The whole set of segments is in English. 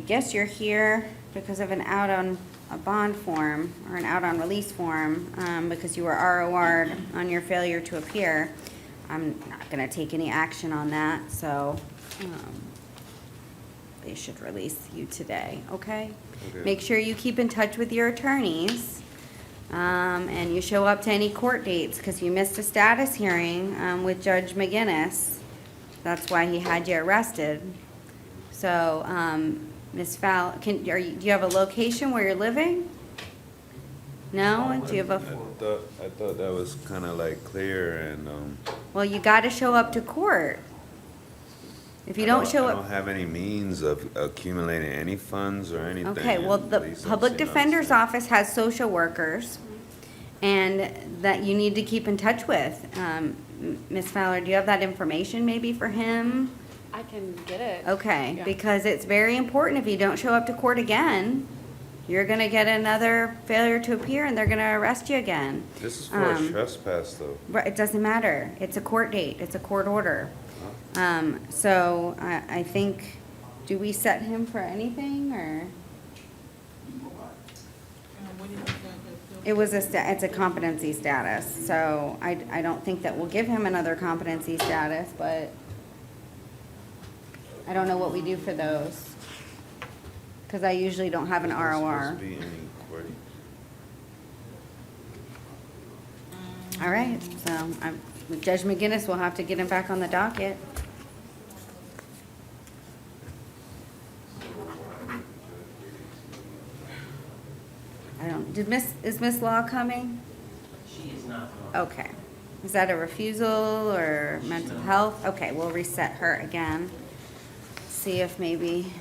guess you're here because of an out on a bond form or an out on release form, because you were ROR'd on your failure to appear. I'm not gonna take any action on that, so, they should release you today, okay? Okay. Make sure you keep in touch with your attorneys, and you show up to any court dates, because you missed a status hearing, with Judge McGinnis. That's why he had you arrested. So, Ms. Fowler, do you have a location where you're living? No? Do you have a, I thought that was kind of like clear and, well, you gotta show up to court. If you don't show I up. don't have any means of accumulating any funds or anything. Okay, well, and the police public officer knows defender's that. office has social workers, and that you need to keep in touch with. Ms. Fowler, do you have that information maybe for him? I can get it. Okay, Yeah. because it's very important. If you don't show up to court again, you're gonna get another failure to appear, and they're gonna arrest you again. This is for a trespass though. Right, it doesn't matter. It's a court date. It's a court order. So I think, do we set him for anything, or? It's a competency status, so I don't think that we'll give him another competency status, but I don't know what we do for those. Because I usually don't have an Is there ROR. supposed to be any court- All right, so Judge McGinnis will have to get him back on the docket. Is Miss Law coming? She is not. Okay. Is that a refusal or mental health? Okay, we'll reset her again. See if maybe.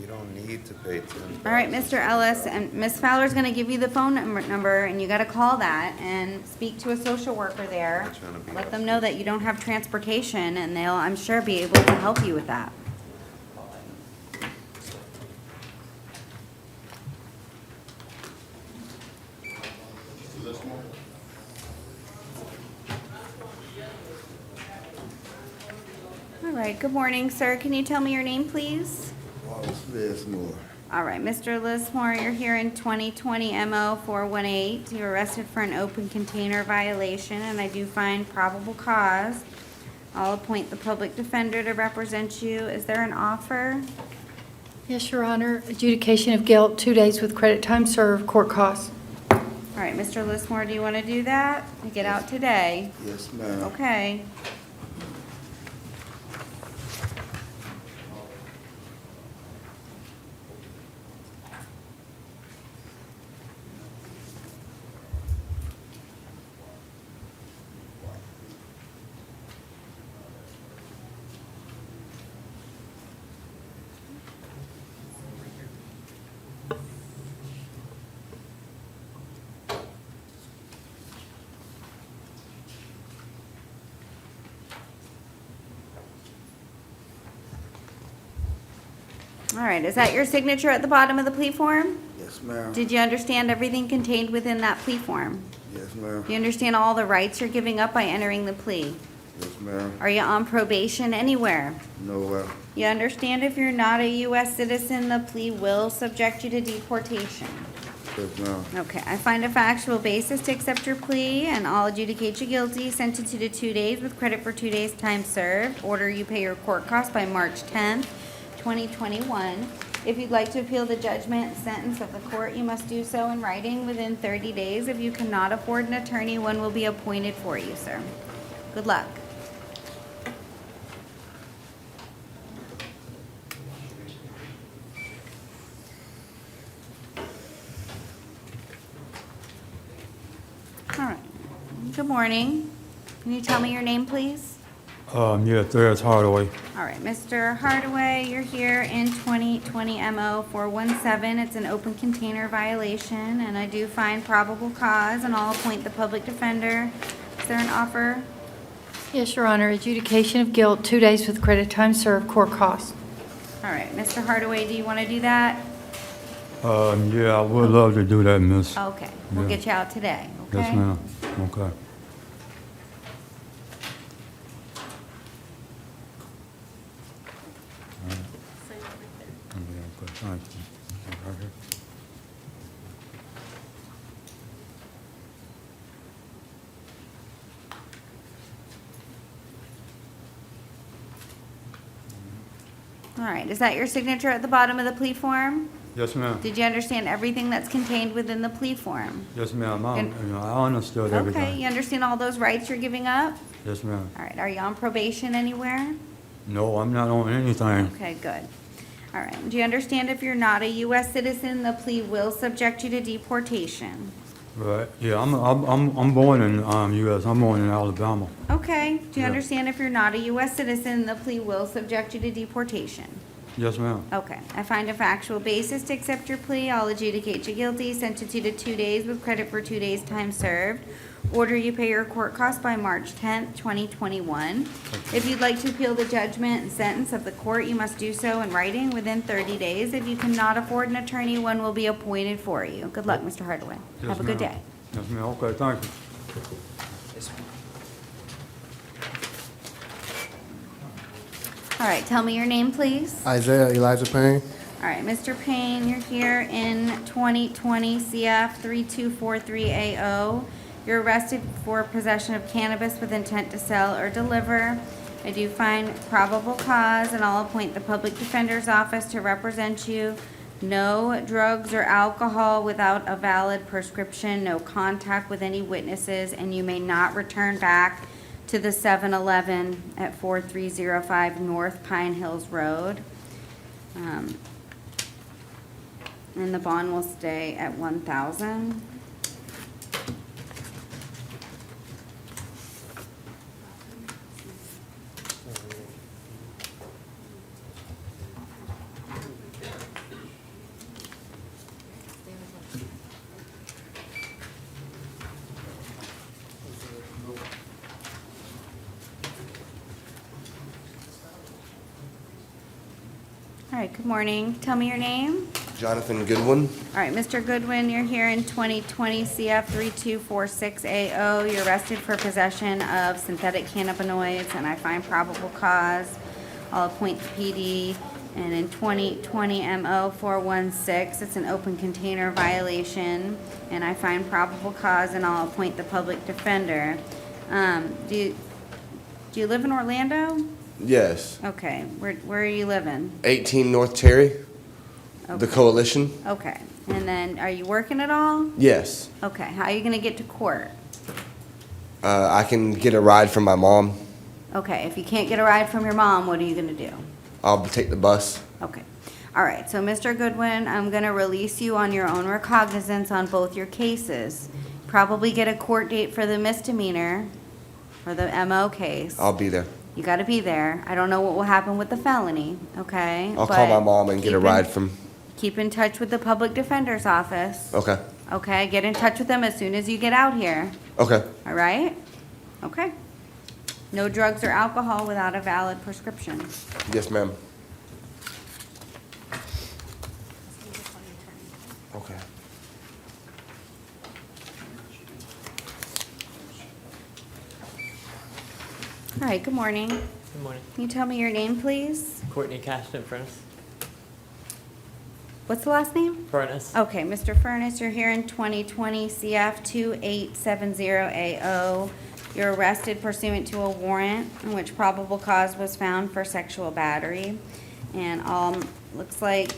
You don't need to pay $10,000. All right, Mr. Ellis, and Miss Fowler's gonna give you the phone number, and you gotta call that and speak to a social worker there. I'm trying to be Let them know that you don't have transportation, and they'll, I'm sure, be able to help you with that. All right, good morning, sir. Can you tell me your name, please? Lismore. All right, Mr. Lismore, you're here in 2020 MO 418. You're arrested for an open container violation, and I do find probable cause. I'll appoint the public defender to represent you. Is there an offer? Yes, Your Honor. Adjudication of guilt, 2 days with credit time served, court costs. All right, Mr. Lismore, do you want to do that? To get out today? Yes, ma'am. Okay. All right, is that your signature at the bottom of the plea form? Yes, ma'am. Did you understand everything contained within that plea form? Yes, ma'am. Do you understand all the rights you're giving up by entering the plea? Yes, ma'am. Are you on probation anywhere? No, You understand if you're not a U.S. citizen, the plea will subject you to deportation. yes, ma'am. Okay, I find a factual basis to accept your plea, and I'll adjudicate you guilty, sentence you to 2 days with credit for 2 days' time served. Order you pay your court costs by March 10th, 2021. If you'd like to appeal the judgment and sentence of the court, you must do so in writing within 30 days. If you cannot afford an attorney, one will be appointed for you, sir. Good luck. All right. Good morning. Can you tell me your name, please? Yes, there's Hardaway. All right, Mr. Hardaway, you're here in 2020 MO 417. It's an open container violation, and I do find probable cause, and I'll appoint the public defender. Is there an offer? Yes, Your Honor. Adjudication of guilt, 2 days with credit time served, court costs. All right, Mr. Hardaway, do you want to do that? Yeah, I would love to do that, miss. Okay, we'll Yeah. get you out today, okay? Yes, ma'am. Okay. Thank you. Right here. All right, is that your signature at the bottom of the plea form? Yes, ma'am. Did you understand everything that's contained within the plea form? Yes, ma'am. I And- understood Okay, everything. you understand all those rights you're giving up? Yes, ma'am. All right, are you on probation anywhere? No, I'm not on anything. Okay, good. All right, do you understand if you're not a U.S. citizen, the plea will subject you to deportation? Right. Yeah, I'm born in U.S. I'm born in Alabama. Okay, do you Yeah. understand if you're not a U.S. citizen, the plea will subject you to deportation? Yes, ma'am. Okay, I find a factual basis to accept your plea. I'll adjudicate you guilty, sentence you to 2 days with credit for 2 days' time served. Order you pay your court costs by March 10th, 2021. If you'd like to appeal the judgment and sentence of the court, you must do so in writing within 30 days. If you cannot afford an attorney, one will be appointed for you. Good luck, Mr. Hardaway. Yes, Have a good ma'am. day. Yes, ma'am. Okay, thank you. All right, tell me your name, please. Isaiah Elijah Payne. All right, Mr. Payne, you're here in 2020 CF 3243AO. You're arrested for possession of cannabis with intent to sell or deliver. I do find probable cause, and I'll appoint the public defender's office to represent you. No drugs or alcohol without a valid prescription, no contact with any witnesses, and you may not return back to the 7-Eleven at 4305 North Pine Hills Road. And the bond will stay at 1,000. All right, good morning. Tell me your name. Jonathan Goodwin. All right, Mr. Goodwin, you're here in 2020 CF 3246AO. You're arrested for possession of synthetic cannabinoids, and I find probable cause. I'll appoint the PD. And in 2020 MO 416, it's an open container violation, and I find probable cause, and I'll appoint the public defender. Do you live in Orlando? Yes. Okay, where are you living? 18 North Terry. The Okay. Coalition. Okay, and then, are you working at all? Yes. Okay, how are you gonna get to court? I can get a ride from my mom. Okay, if you can't get a ride from your mom, what are you gonna do? I'll take the bus. Okay, all right, so Mr. Goodwin, I'm gonna release you on your own recognizance on both your cases. Probably get a court date for the misdemeanor, or the MO case. I'll be there. You gotta be there. I don't know what will happen with the felony, okay? I'll call my But mom and get a keep in- ride from. Keep in touch with the public defender's office. Okay. Okay, get in touch with them as soon as you get out here. Okay. All right? Okay. No drugs or alcohol without a valid prescription. Yes, ma'am. Okay. All right, good morning. Good morning. Can you tell me your name, please? Courtney Castor, Furnace. What's the last name? Furnace. Okay, Mr. Furnace, you're here in 2020 CF 2870AO. You're arrested pursuant to a warrant in which probable cause was found for sexual battery. And looks like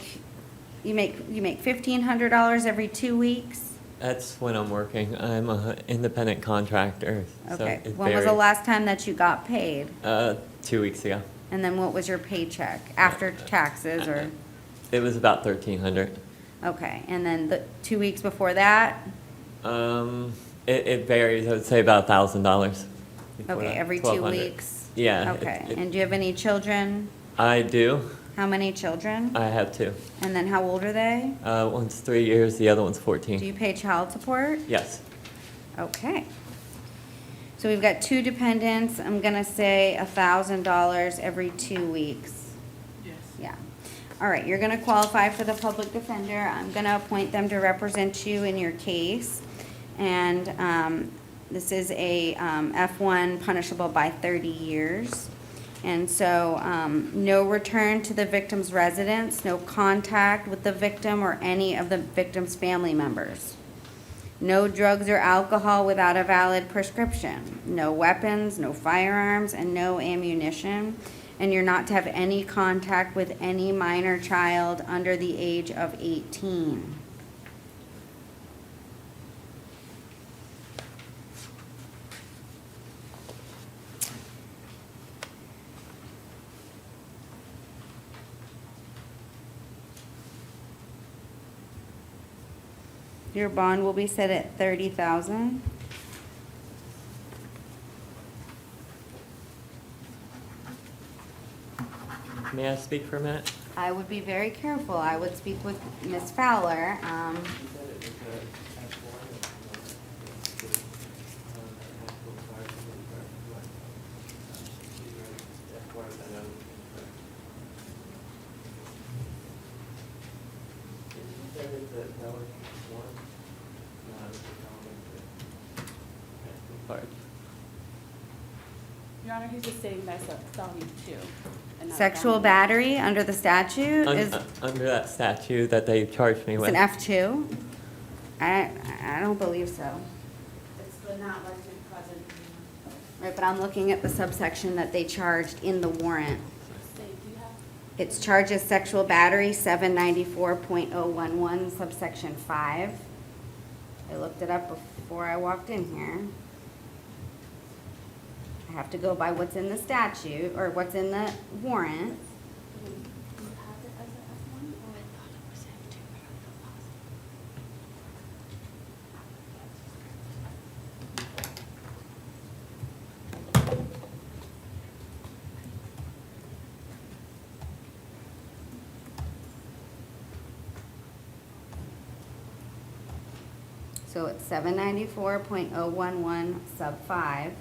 you make $1,500 every 2 weeks. That's when I'm working. I'm an independent contractor. So Okay, it when was the varies. last time that you got paid? 2 weeks ago. And then what was your paycheck after taxes or? It was about $1,300. Okay, and then the 2 weeks before that? It varies. I would say about $1,000. before Okay, that, every 2 $1,200. weeks? Yeah. Okay, and do you have any children? I do. How many children? I have two. And then how old are they? One's 3 years. The other one's 14. Do you pay child support? Yes. Okay. So we've got 2 dependents. I'm gonna say $1,000 every 2 weeks. Yes. Yeah. All right, you're gonna qualify for the public defender. I'm gonna appoint them to represent you in your case. And this is a F1 punishable by 30 years. And so no return to the victim's residence, no contact with the victim or any of the victim's family members. No drugs or alcohol without a valid prescription. No weapons, no firearms, and no ammunition. And you're not to have any contact with any minor child under the age of 18. Your bond will be set at $30,000. May I speak for a minute? I would be very careful. I would speak with Ms. Fowler. Your Honor, he's just saying that's a felony too. and not a Sexual felony. battery under the statute is, Under that statute that they charged me it's with. an F2? I don't believe so. It's the not resident present. Right, but I'm looking at the subsection that they charged in the warrant. Say, do you have? It's charged as sexual battery, 794.011, subsection 5. I looked it up before I walked in here. I have to go by what's in the statute, or what's in the warrant. Do you have it as an F1? Oh, I thought it was F2. So it's 794.011 sub 5.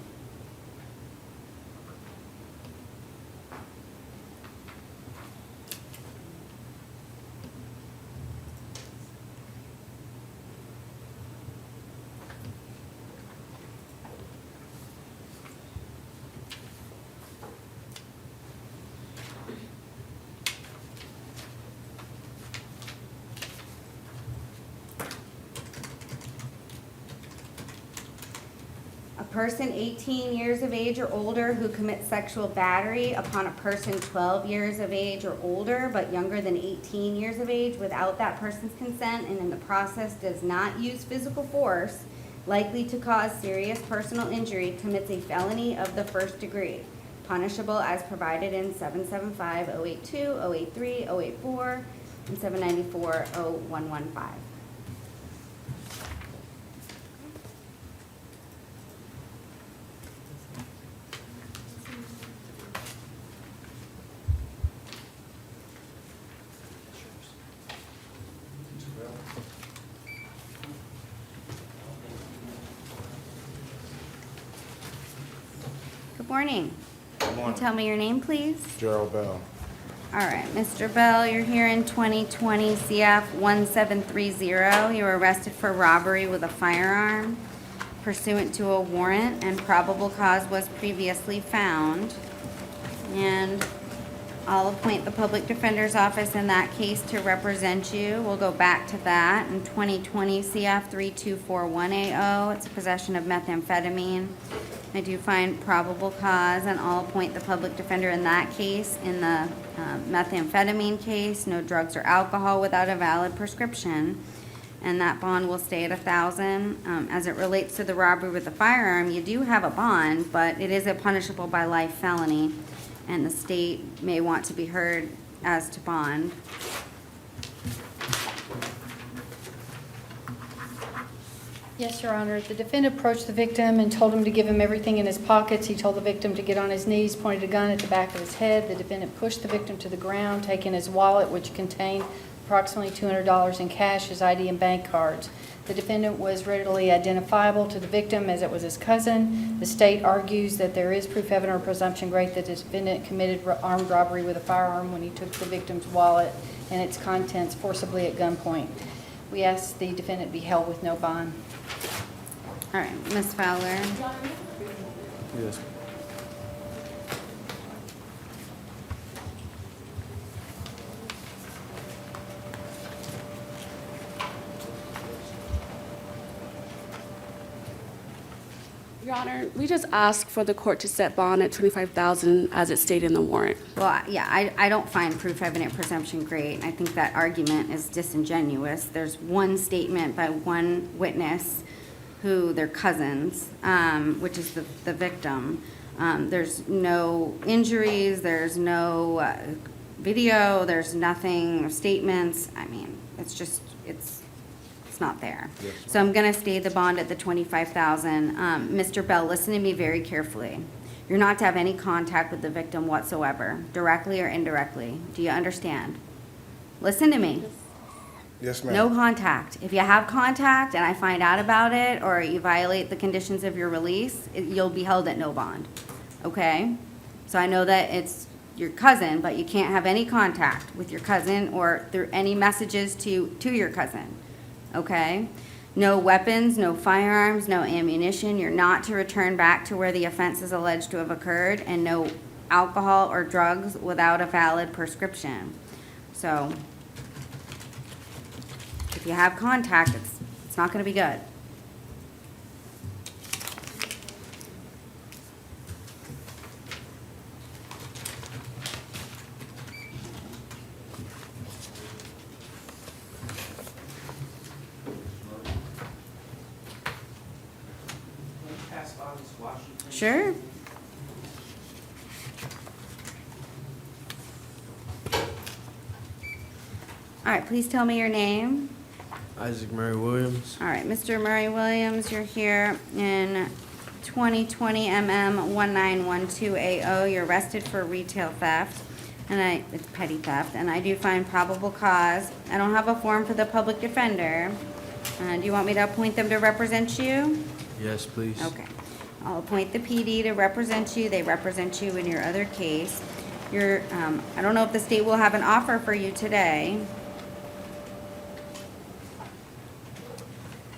A person 18 years of age or older who commits sexual battery upon a person 12 years of age or older but younger than 18 years of age without that person's consent and in the process does not use physical force likely to cause serious personal injury commits a felony of the first degree, punishable as provided in 775, 082, 083, 084, and 794, 0115. Good morning. Good Can you morning. tell me your name, please? Gerald Bell. All right, Mr. Bell, you're here in 2020 CF 1730. You were arrested for robbery with a firearm pursuant to a warrant, and probable cause was previously found. And I'll appoint the public defender's office in that case to represent you. We'll go back to that in 2020 CF 324180. It's possession of methamphetamine. I do find probable cause, and I'll appoint the public defender in that case. In the methamphetamine case, no drugs or alcohol without a valid prescription, and that bond will stay at $1,000. As it relates to the robbery with a firearm, you do have a bond, but it is a punishable by life felony, and the state may want to be heard as to bond. Yes, Your Honor. The defendant approached the victim and told him to give him everything in his pockets. He told the victim to get on his knees, pointed a gun at the back of his head. The defendant pushed the victim to the ground, taking his wallet, which contained approximately $200 in cash, his ID, and bank cards. The defendant was readily identifiable to the victim as it was his cousin. The state argues that there is proof evident or presumption great that the defendant committed armed robbery with a firearm when he took the victim's wallet and its contents forcibly at gunpoint. We ask the defendant be held with no bond. All right, Ms. Fowler. Yes. Your Honor, we just ask for the court to set bond at $25,000 as it's stated in the warrant. Well, yeah, I don't find proof evident presumption great. I think that argument is disingenuous. There's one statement by one witness who they're cousins, which is the victim. There's no injuries, there's no video, there's nothing, statements. I mean, it's just, it's not there. So I'm gonna stay the bond at the $25,000. Mr. Bell, listen to me very carefully. You're not to have any contact with the victim whatsoever, directly or indirectly. Do you understand? Listen to me. Yes, ma'am. No contact. If you have contact and I find out about it, or you violate the conditions of your release, you'll be held at no bond, okay? So I know that it's your cousin, but you can't have any contact with your cousin or through any messages to your cousin, okay? No weapons, no firearms, no ammunition. You're not to return back to where the offense is alleged to have occurred, and no alcohol or drugs without a valid prescription. So if you have contact, it's not gonna be good. Sure. All right, please tell me your name. Isaac Murray Williams. All right, Mr. Murray Williams, you're here in 2020 MM 1912AO. You're arrested for retail theft, and it's petty theft, and I do find probable cause. I don't have a form for the public defender. Do you want me to appoint them to represent you? Yes, please. Okay. I'll appoint the PD to represent you. They represent you in your other case. I don't know if the state will have an offer for you today.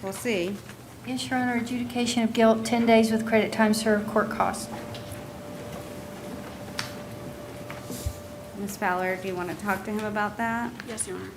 We'll see. Yes, Your Honor, adjudication of guilt, 10 days with credit time served, court costs. Ms. Fowler, do you want to talk to him about that? Yes, Your Honor.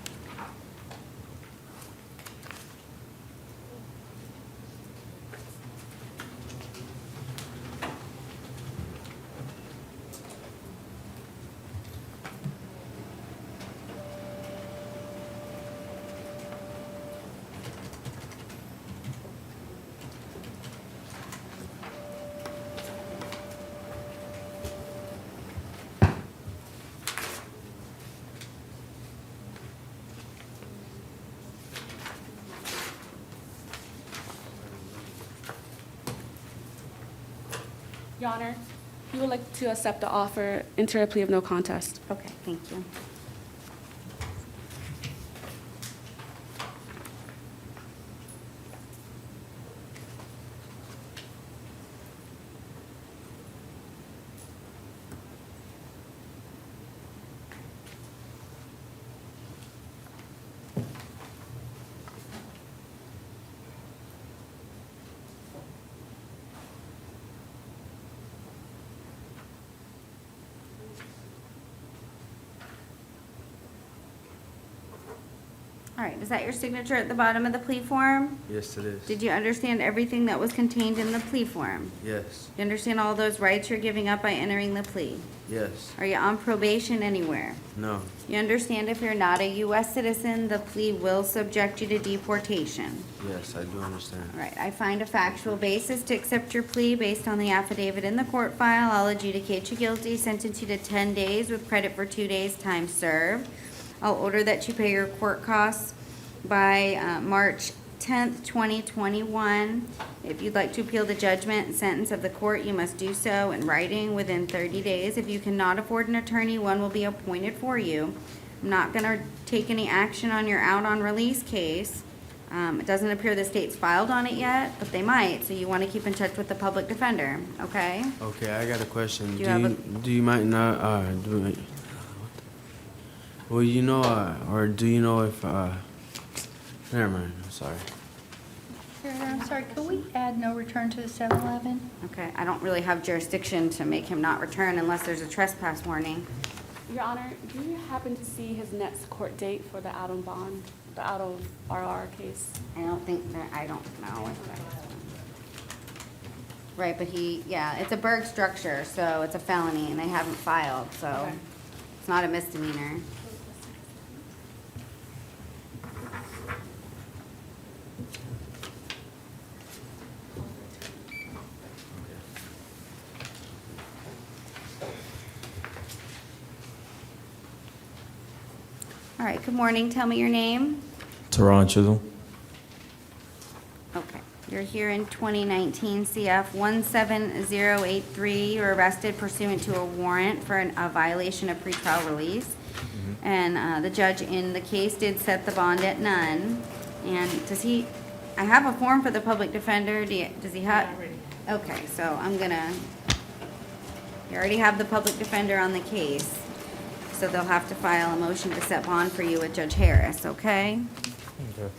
Your Honor, we would like to accept the offer, enter a plea of no contest. Okay, thank you. All right, is that your signature at the bottom of the plea form? Yes, it is. Did you understand everything that was contained in the plea form? Yes. You understand all those rights you're giving up by entering the plea? Yes. Are you on probation anywhere? No. You understand if you're not a U.S. citizen, the plea will subject you to deportation? Yes, I do understand. All right, I find a factual basis to accept your plea based on the affidavit in the court file. I'll adjudicate you guilty, sentence you to 10 days with credit for 2 days' time served. I'll order that you pay your court costs by March 10th, 2021. If you'd like to appeal the judgment and sentence of the court, you must do so in writing within 30 days. If you cannot afford an attorney, one will be appointed for you. I'm not gonna take any action on your out on release case. It doesn't appear the state's filed on it yet, but they might, so you wanna keep in touch with the public defender, okay? Okay, I got a question. Do you have a- Do you might not, well, you know, or do you know if, never mind, I'm sorry. I'm sorry, could we add no return to the 7-Eleven? Okay, I don't really have jurisdiction to make him not return unless there's a trespass warning. Your Honor, do you happen to see his next court date for the out on bond, the out of RR case? I don't think that, I don't know. Right, but yeah, it's a burg structure, so it's a felony, and they haven't filed, so Okay. it's not a misdemeanor. All right, good morning, tell me your name. Teron Chisel. Okay, you're here in 2019 CF 17083. You're arrested pursuant to a warrant for a violation of pretrial release. And the judge in the case did set the bond at none. And I have a form for the public defender. Does he have? Okay, so you already have the public defender on the case. So they'll have to file a motion to set bond for you with Judge Harris, okay? Okay.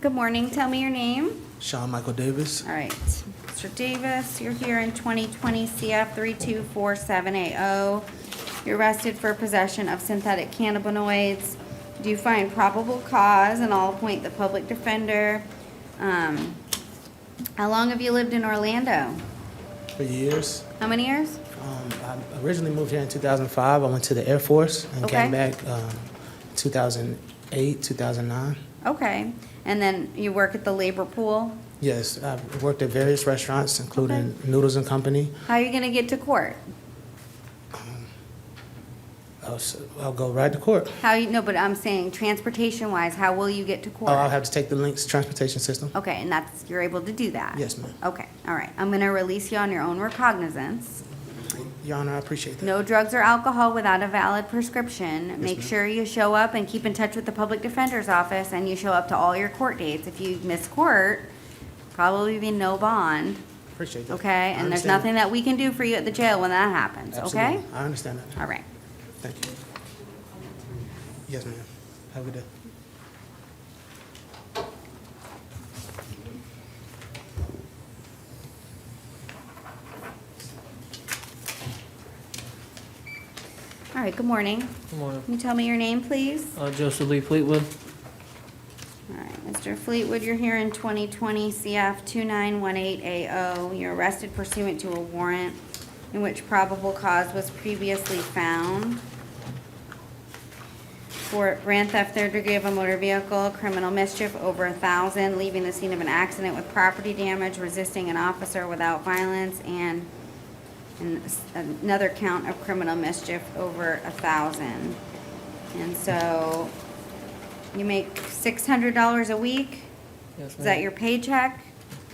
Good morning, tell me your name. Sean Michael Davis. All right, Mr. Davis, you're here in 2020 CF 324780. You're arrested for possession of synthetic cannabinoids. Do you find probable cause? And I'll appoint the public defender. How long have you lived in Orlando? For years. How many years? I originally moved here in 2005. I went to the Air Force and Okay. came back 2008, 2009. Okay, and then you work at the labor pool? Yes, I've worked at various restaurants, including Noodles and Company. How are you gonna get to court? I'll go right to court. No, but I'm saying transportation-wise, how will you get to court? Oh, I'll have to take the Lynx transportation system. Okay, and you're able to do that? Yes, ma'am. Okay, all right. I'm gonna release you on your own recognizance. Your Honor, I appreciate that. No drugs or alcohol without a valid prescription. Make ma'am. sure you show up and keep in touch with the public defender's office, and you show up to all your court dates. If you miss court, probably be no bond, Appreciate that. okay? I And there's understand nothing that we can do for you at the jail when that happens, that. okay? Absolutely. I understand that. All right. Thank you. Yes, ma'am. Have a good day. All right, good morning. Good morning. Can you tell me your name, please? Joseph Lee Fleetwood. All right, Mr. Fleetwood, you're here in 2020 CF 291880. You're arrested pursuant to a warrant in which probable cause was previously found for grand theft, third degree of a motor vehicle, criminal mischief over 1,000, leaving the scene of an accident with property damage, resisting an officer without violence, and another count of criminal mischief over 1,000. And so you make $600 a week? Yes, Is ma'am. that your paycheck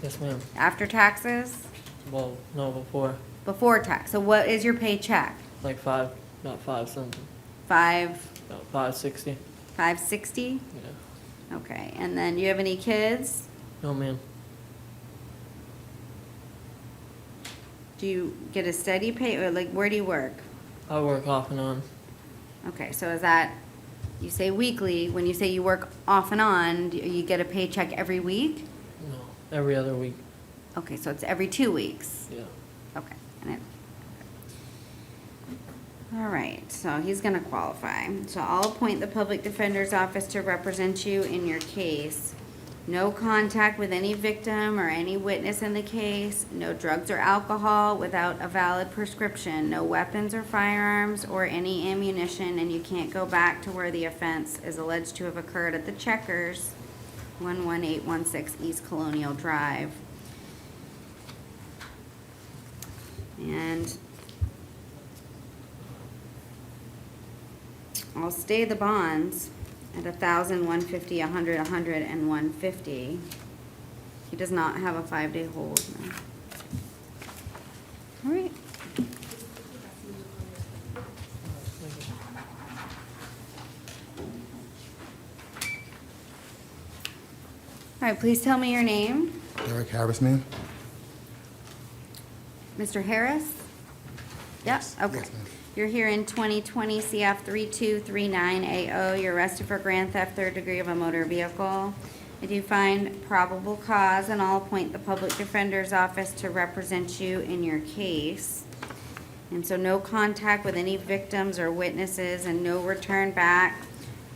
Yes, ma'am. after taxes? Well, no, before. Before tax. So what is your paycheck? Like about 5 something. About 560. $560? Yeah. Okay, and then you have any kids? No, ma'am. Do you get a steady pay, or like, where do you work? I work off and on. Okay, so is that, you say weekly, when you say you work off and on, do you get a paycheck every week? No, every other week. Okay, so it's every 2 weeks? Yeah. Okay. All right, so he's gonna qualify. So I'll appoint the public defender's office to represent you in your case. No contact with any victim or any witness in the case. No drugs or alcohol without a valid prescription. No weapons or firearms or any ammunition, and you can't go back to where the offense is alleged to have occurred at the Checkers, 11816 East Colonial Drive. And I'll stay the bonds at 1,000, 150, 100, 100, and 150. He does not have a 5-day hold. No. All right. All right, please tell me your name. Derek Harris, ma'am. Mr. Harris? Yep, okay. Yes, ma'am. You're here in 2020 CF 3239AO. You're arrested for grand theft, third degree of a motor vehicle. If you find probable cause, and I'll appoint the public defender's office to represent you in your case. And so no contact with any victims or witnesses and no return back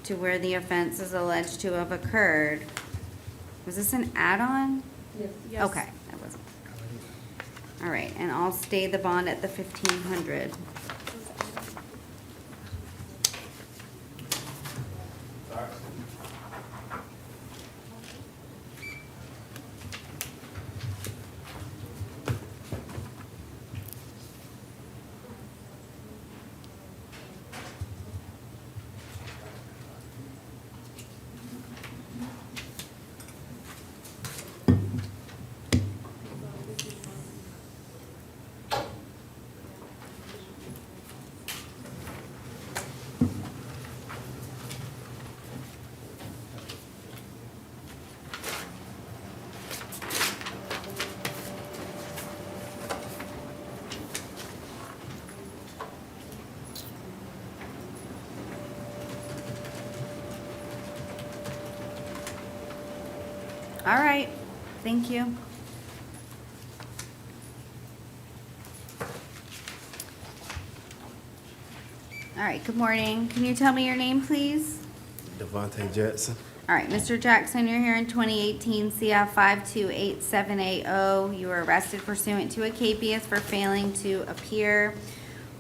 to where the offense is alleged to have occurred. Was this an add-on? Yes. Okay, that wasn't. All right, and I'll stay the bond at the 1,500. All right, thank you. All right, good morning. Can you tell me your name, please? Devontae Jetson. All right, Mr. Jackson, you're here in 2018 CF 528780. You were arrested pursuant to a capias for failing to appear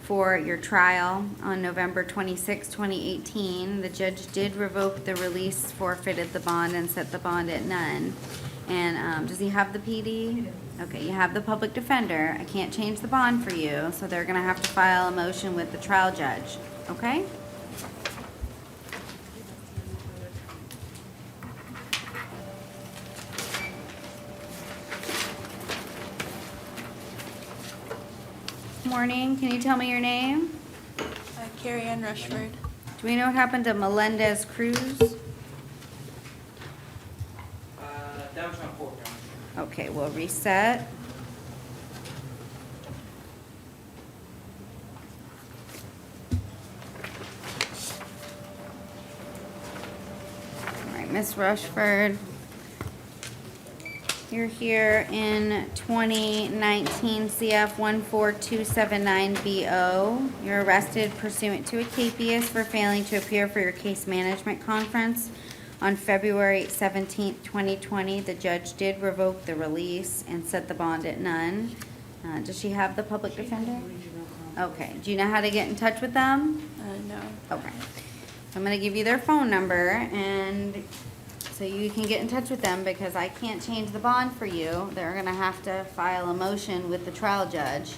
for your trial on November 26, 2018. The judge did revoke the release, forfeited the bond, and set the bond at none. And does he have the PD? Okay, you have the public defender. I can't change the bond for you, so they're gonna have to file a motion with the trial judge, okay? Morning, can you tell me your name? Carrie Ann Rushford. Do we know what happened to Melendez Cruz? Downtown court, Your Honor. Okay, we'll reset. All right, Miss Rushford. You're here in 2019 CF 14279BO. You're arrested pursuant to a capias for failing to appear for your case management conference on February 17th, 2020. The judge did revoke the release and set the bond at none. Does she have the public defender? Okay. Do you know how to get in touch with them? No. Okay. I'm going to give you their phone number, and so you can get in touch with them because I can't change the bond for you. They're going to have to file a motion with the trial judge.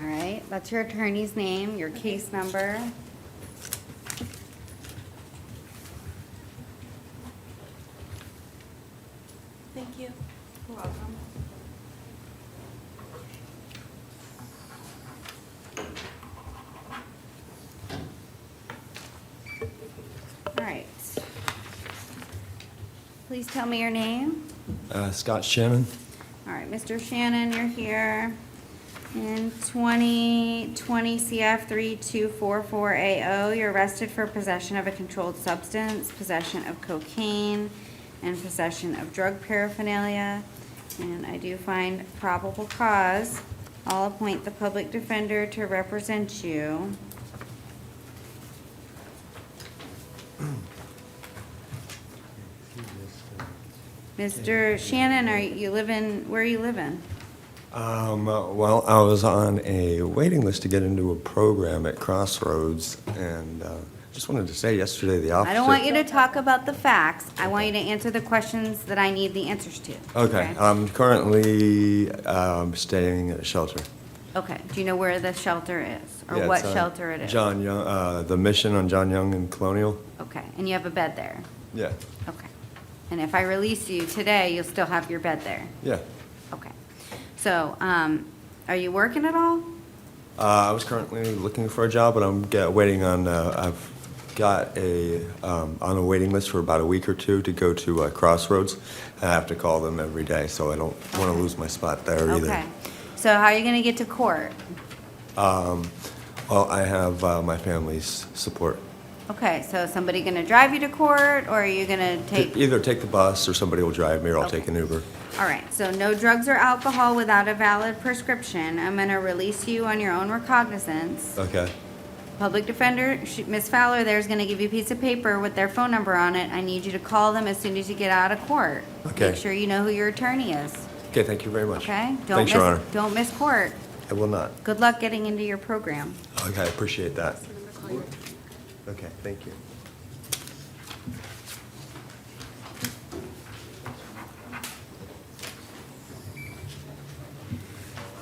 All right, that's your attorney's name, your case number. Thank you. You're welcome. All right. Please tell me your name. Scott Shannon. All right, Mr. Shannon, you're here in 2020 CF 3244AO. You're arrested for possession of a controlled substance, possession of cocaine, and possession of drug paraphernalia. And I do find probable cause. I'll appoint the public defender to represent you. Mr. Shannon, where are you living? Well, I was on a waiting list to get into a program at Crossroads, and just wanted to say yesterday the officer... I don't want you to talk about the facts. I want you to answer the questions that I need the answers to. Okay, I'm currently staying at a shelter. Okay, do you know where the shelter is, or Yeah, what it's, shelter it is? John Young, the Mission on John Young and Colonial. Okay, and you have a bed there? Yeah, Okay. And if I release you today, you'll still have your bed there? yeah. Okay. So, are you working at all? I was currently looking for a job, but I'm waiting on, I've got on a waiting list for about a week or two to go to Crossroads. I have to call them every day, so I don't want to lose my spot there either. Okay. So how are you going to get to court? Well, I have my family's support. Okay, so is somebody going to drive you to court, or are you going to take? Either take the bus or somebody will drive me, or I'll Okay. take an Uber. All right, so no drugs or alcohol without a valid prescription. I'm going to release you on your own recognizance. Okay. Public defender, Ms. Fowler, there's going to give you a piece of paper with their phone number on it. I need you to call them as soon as you get out of court. Okay. Make sure you know who your attorney is, Okay, thank you very much. okay? Thanks, Your Honor. Don't miss court. I will not. Good luck getting into your program. Okay, I appreciate that. Okay, thank you.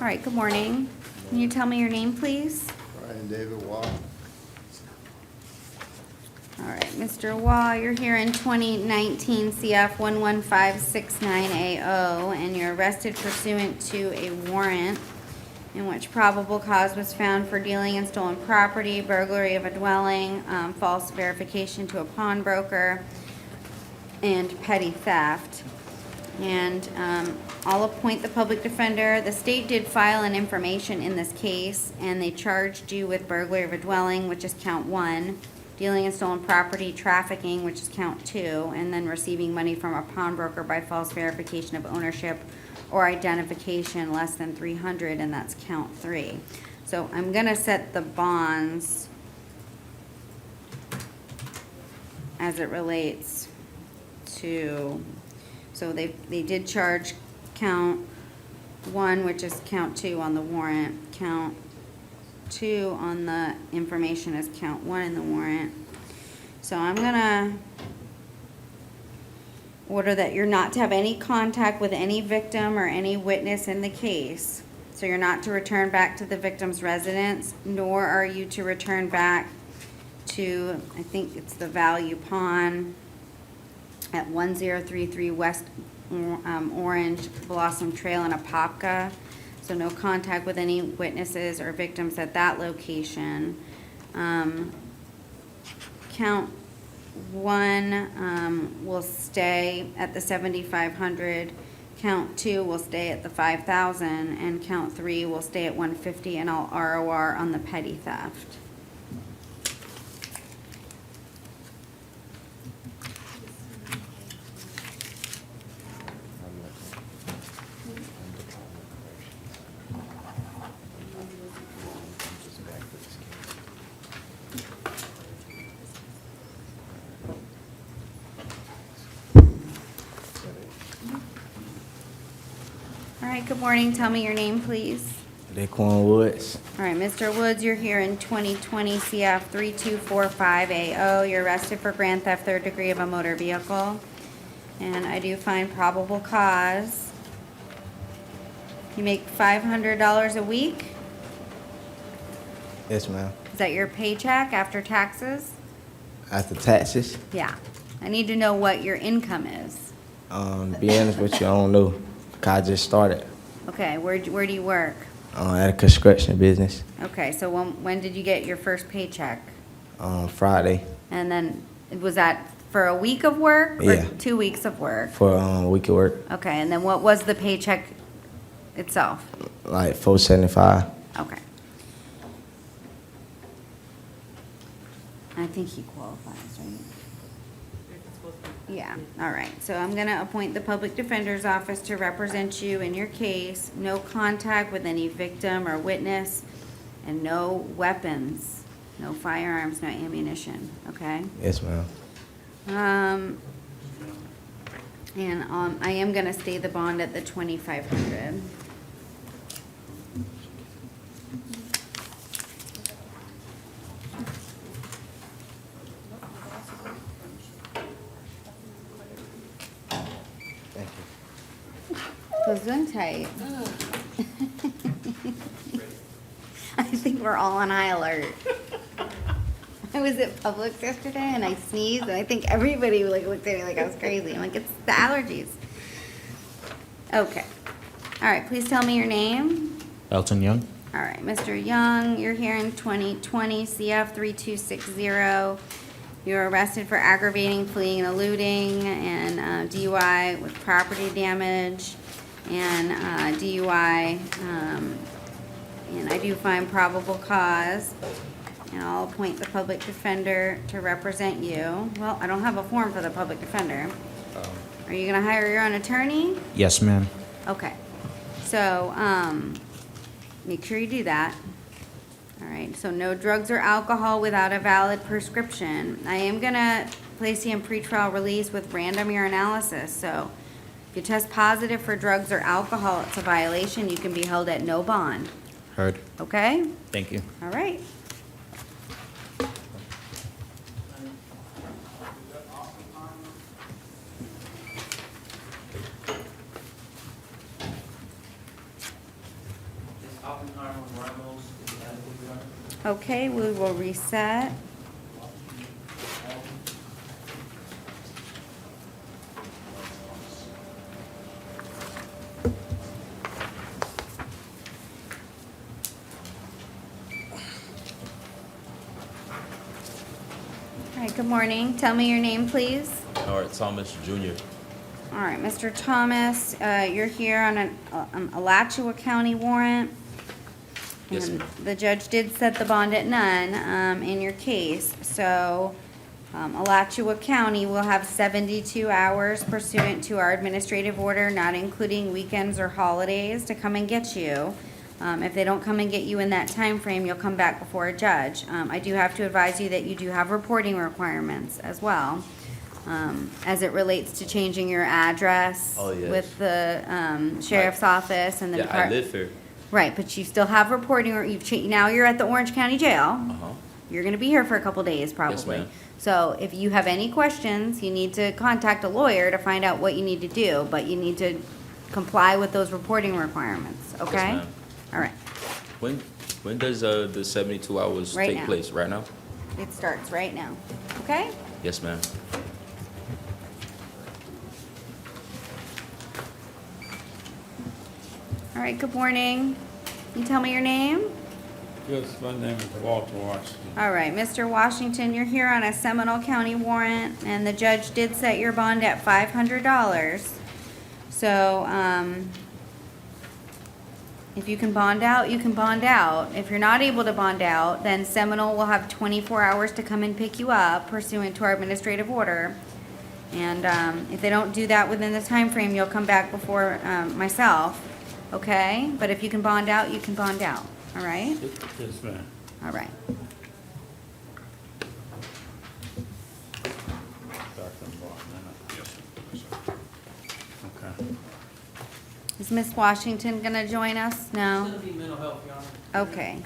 All right, good morning. Can you tell me your name, please? Brian David Wall. All right, Mr. Wall, you're here in 2019 CF 11569AO, and you're arrested pursuant to a warrant in which probable cause was found for dealing in stolen property, burglary of a dwelling, false verification to a pawnbroker, and petty theft. And I'll appoint the public defender. The state did file an information in this case, and they charged you with burglary of a dwelling, which is count 1, dealing in stolen property, trafficking, which is count 2, and then receiving money from a pawnbroker by false verification of ownership or identification less than 300, and that's count 3. So I'm gonna set the bonds as it relates to, so they did charge count 1, which is count 2 on the warrant, count 2 on the information is count 1 in the warrant. So I'm gonna order that you're not to have any contact with any victim or any witness in the case. So you're not to return back to the victim's residence, nor are you to return back to, I think it's the Value Pawn at 1033 West Orange Blossom Trail in Apopka. So no contact with any witnesses or victims at that location. Count 1 will stay at the 7,500. Count 2 will stay at the 5,000, and count 3 will stay at 150, and I'll ROR on the petty theft. All right, good morning. Tell me your name, please. Daquan Woods. All right, Mr. Woods, you're here in 2020 CF 3245AO. You're arrested for grand theft, 3rd degree of a motor vehicle. And I do find probable cause. You make $500 a week? Yes, ma'am. Is that your paycheck after taxes? After taxes, Yeah. I need to know what your income is. To be honest with you, I don't know. 'Cause I just started Okay, where do you work? at a construction business Okay, so when did you get your first paycheck? Friday And then, was that for a week of work? Yeah. Or 2 weeks of work? for a week of work, Okay, and then what was the paycheck itself? like $4.75. Okay. I think he qualifies, right? Yeah, all right. So I'm gonna appoint the public defender's office to represent you in your case. No contact with any victim or witness, and no weapons, no firearms, no ammunition, okay? Yes, ma'am. I am gonna stay the bond at the 2,500. Thank you. Gesundheit. I think we're all on high alert. I was at Publix yesterday and I sneezed and I think everybody like looked at me like I was crazy. I'm like, it's the allergies. Okay. All right, please tell me your name. Elton Young. All right, Mr. Young, you're here in 2020 CF 3260. You're arrested for aggravating, fleeing, and eluding, and DUI with property damage, and DUI, and I do find probable cause, and I'll appoint the public defender to represent you. Well, I don't have a form for the public defender. Are you gonna hire your own attorney? Yes, ma'am. Okay, so, make sure you do that. All right, so no drugs or alcohol without a valid prescription. I am gonna place you in pretrial release with random urinalysis, so if you test positive for drugs or alcohol, it's a violation, you can be held at no bond, Heard. okay? Thank you. All right. Okay, we will reset. All right, good morning. Tell me your name, please. Howard Thomas Jr. All right, Mr. Thomas, you're here on an Alachua County warrant. Yes, And ma'am. the judge did set the bond at none in your case, so Alachua County will have 72 hours pursuant to our administrative order, not including weekends or holidays, to come and get you. If they don't come and get you in that time frame, you'll come back before a judge. I do have to advise you that you do have reporting requirements as well, as it relates to changing your address Oh, yes. with the sheriff's office and the Yeah, I depart- live here. Right, but you still have reporting, or now you're at the Orange County Jail. Uh-huh. You're gonna be here for a couple days probably. ma'am. So if you have any questions, you need to contact a lawyer to find out what you need to do, but you need to comply with those reporting requirements, okay? ma'am. All right, When does the 72 hours Right take now. place? Right now? it starts right now, okay? Yes, ma'am. All right, good morning. Can you tell me your name? Yes, my name is Walter Washington. All right, Mr. Washington, you're here on a Seminole County warrant, and the judge did set your bond at $500. So, if you can bond out, you can bond out. If you're not able to bond out, then Seminole will have 24 hours to come and pick you up pursuant to our administrative order. And, if they don't do that within the time frame, you'll come back before, myself, okay? But if you can bond out, you can bond out, all right? Yes, ma'am. All right. Okay. Is Miss Washington gonna join us? No? It's gonna be mental health, Your Honor. Okay.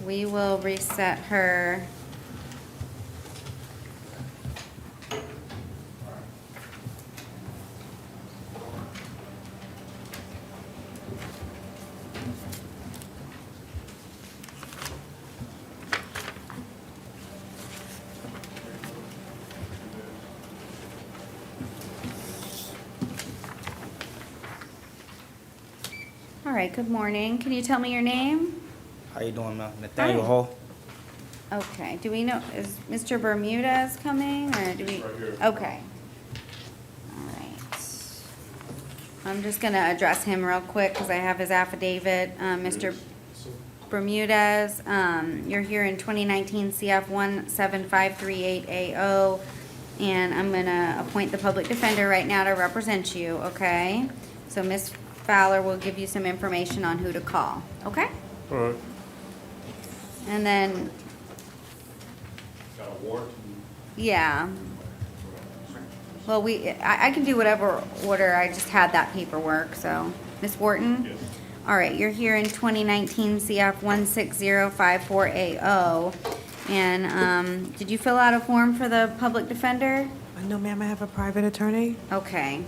We will reset her. right, good morning. Can you tell me your name? How you doing, ma'am? Nathaniel Hi. Hall. Okay, do we know, is Mr. Bermudez coming, or do we? Okay. All right. I'm just gonna address him real quick, because I have his affidavit. Mr. Bermudez, you're here in 2019 CF 17538AO, and I'm gonna appoint the public defender right now to represent you, okay? So Ms. Fowler will give you some information on who to call, okay? All right. And then, Got a warrant? yeah. Well, I can do whatever order, I just had that paperwork, so. Ms. Wharton? Yes. All right, you're here in 2019 CF 16054AO. And, did you fill out a form for the public defender? No, ma'am, I have a private attorney, Okay.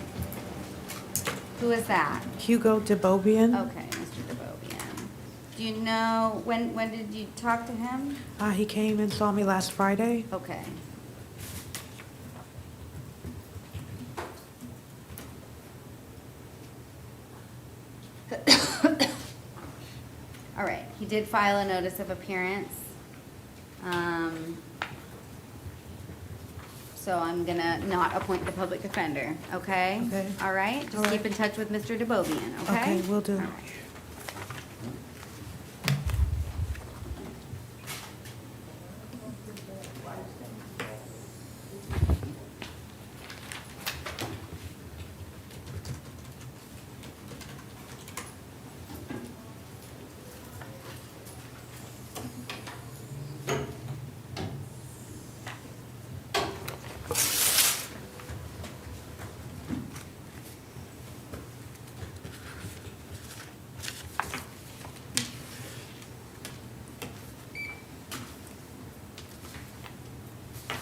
Who is that? Hugo DeBobian. Okay, Mr. DeBovian. Do you know, when did you talk to him? He came and saw me last Friday. Okay. All right, he did file a notice of appearance. So I'm gonna not appoint the public defender, okay? Okay. All right, All just right. keep in touch with Mr. DeBovian, okay? Okay, will do. All right.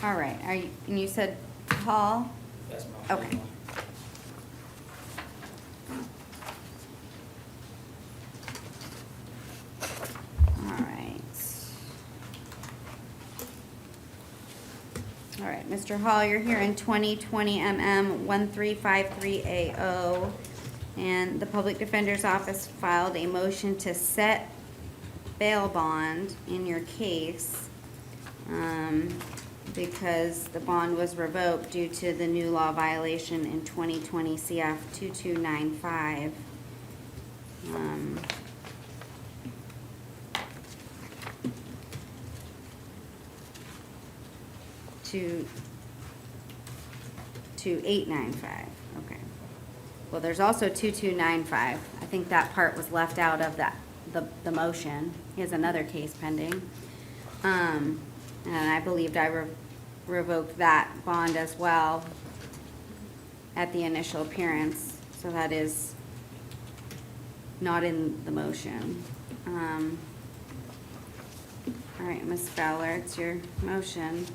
All right, and you said Hall? Yes, ma'am. Okay. All right. All right, Mr. Hall, you're here in 2020 MM 1353AO, and the Public Defender's Office filed a motion to set bail bond in your case, because the bond was revoked due to the new law violation in 2020 CF 2295. To 895, okay. Well, there's also 2295. I think that part was left out of the motion. He has another case pending. And I believed I revoked that bond as well at the initial appearance, so that is not in the motion. All right, Ms. Fowler, it's your motion.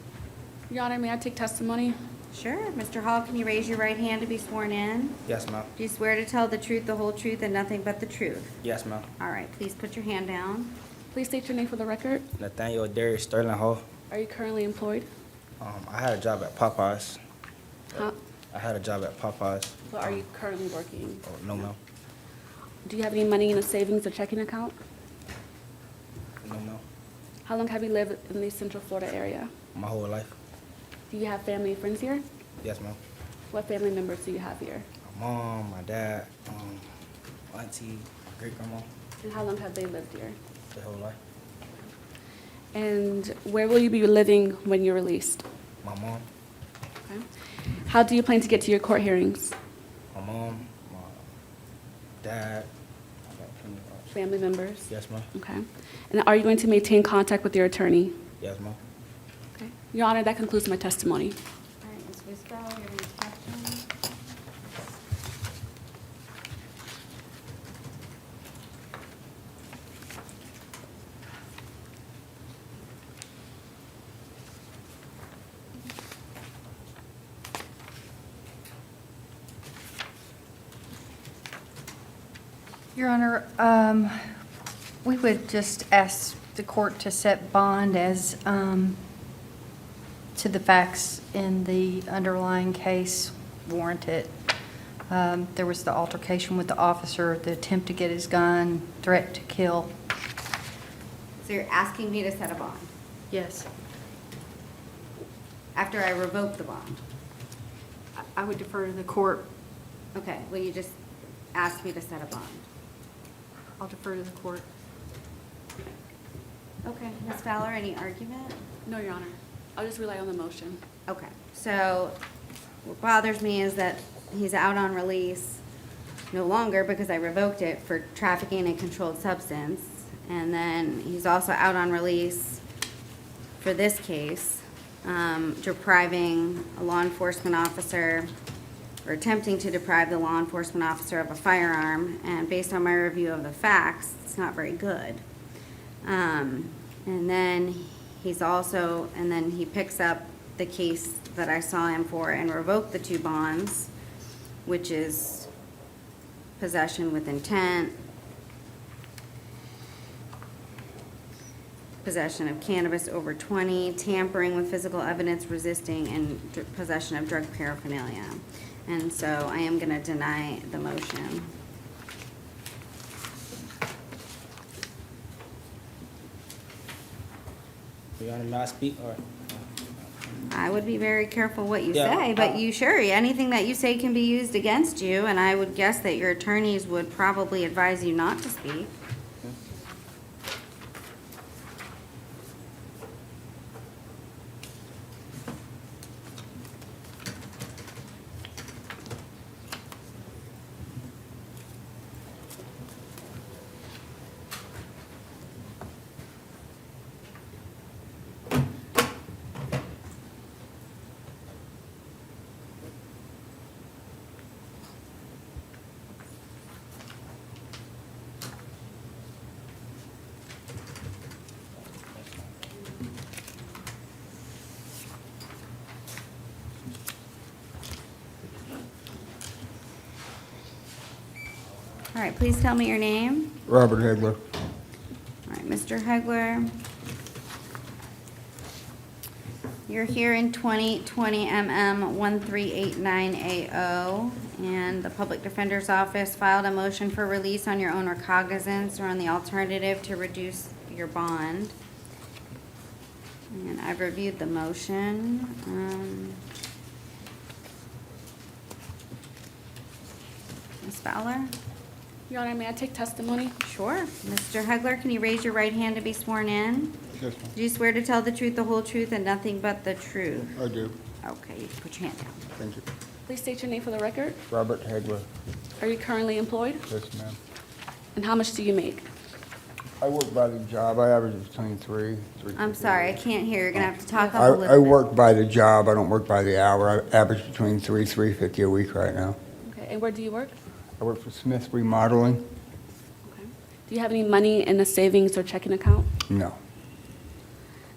Your Honor, may I take testimony? Sure. Mr. Hall, can you raise your right hand to be sworn in? Yes, ma'am. Do you swear to tell the truth, the whole truth, and nothing but the truth? Yes, ma'am. All right, please put your hand down. Please state your name for the record. Nathaniel Darius Sterling Hall. Are you currently employed? I had a job at Popeyes. Huh? I had a job at Popeyes. But are you currently working? Oh, no, ma'am. Do you have any money in a savings or checking account? No, ma'am. How long have you lived in the Central Florida area? My whole life. Do you have family and friends here? Yes, ma'am. What family members do you have here? My mom, my dad, auntie, my great-grandma, And how long have they lived here? their whole life. And where will you be living when you're released? My mom, Okay. How do you plan to get to your court hearings? my mom, my dad. I got plenty of- Family members? Yes, ma'am. Okay. And are you going to maintain contact with your attorney? Yes, ma'am. Okay. Your Honor, that concludes my testimony. All right, Ms. Wisco, you have any questions? Your Honor, we would just ask the court to set bond as to the facts in the underlying case warranted. There was the altercation with the officer, the attempt to get his gun, threat to kill. So you're asking me to set a bond Yes. after I revoke the bond? I would defer to the court. Okay, well, you just asked me to set a bond. I'll defer to the court. Okay, Ms. Fowler, any argument? No, Your Honor. I'll just rely on the motion. Okay, so what bothers me is that he's out on release no longer because I revoked it for trafficking a controlled substance. And then he's also out on release for this case, depriving a law enforcement officer or attempting to deprive the law enforcement officer of a firearm. And based on my review of the facts, it's not very good. And then he picks up the case that I saw him for and revoked the 2 bonds, which is possession with intent, possession of cannabis over 20, tampering with physical evidence, resisting, and possession of drug paraphernalia. And so I am going to deny the motion. Your Honor, may I speak, or? I would be very careful what you Yeah, say, but anything that you say can be used against you, and I would guess that your attorneys would probably advise you not to speak. All right, please tell me your name. Robert Hagler. All right, Mr. Hagler. You're here in 2020 MM 1389AO, and the Public Defender's Office filed a motion for release on your own recognizance or on the alternative to reduce your bond. And I've reviewed the motion. Ms. Fowler? Your Honor, may I take testimony? Sure. Mr. Hagler, can you raise your right hand to be sworn in? Yes, ma'am. Do you swear to tell the truth, the whole truth, and nothing but the truth? I do. Okay, you can put your hand down. Thank you. Please state your name for the record. Robert Hagler. Are you currently employed? Yes, ma'am. And how much do you make? I work by the job. I average between three. I'm sorry, I can't hear. You're gonna have to talk up a I little bit. work by the job. I don't work by the hour. I average between $350 a week right now. Okay, and where do you work? I work for Smith Remodeling. Okay. Do you have any money in a savings or checking account? No.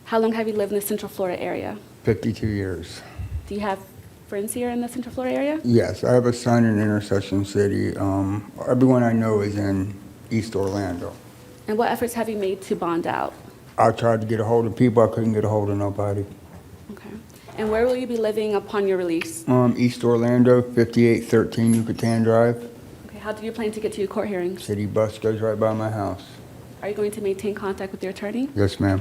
How long have you lived in the Central Florida area? 52 years. Do you have friends here in the Central Florida area? Yes, I have a son in Intersection City. Everyone I know is in East Orlando. And what efforts have you made to bond out? I tried to get a hold of people. I couldn't get a hold of nobody. Okay. And where will you be living upon your release? East Orlando, 5813 Yucatan Drive. Okay. How do you plan to get to your court hearings? City bus goes right by my house. Are you going to maintain contact with your attorney? Yes, ma'am.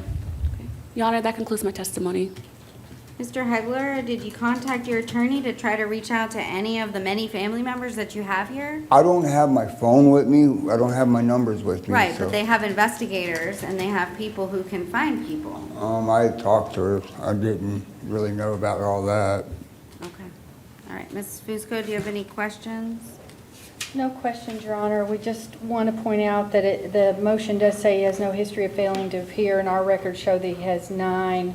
Okay. Your Honor, that concludes my testimony. Mr. Hagler, did you contact your attorney to try to reach out to any of the many family members that you have here? I don't have my phone with me. I don't have my numbers with me. Right, so. but they have investigators and they have people who can find people. I talked to her. I didn't really know about all that. Okay. All right, Ms. Fusco, do you have any questions? No questions, Your Honor. We just want to point out that the motion does say he has no history of failing to appear, and our records show that he has 9,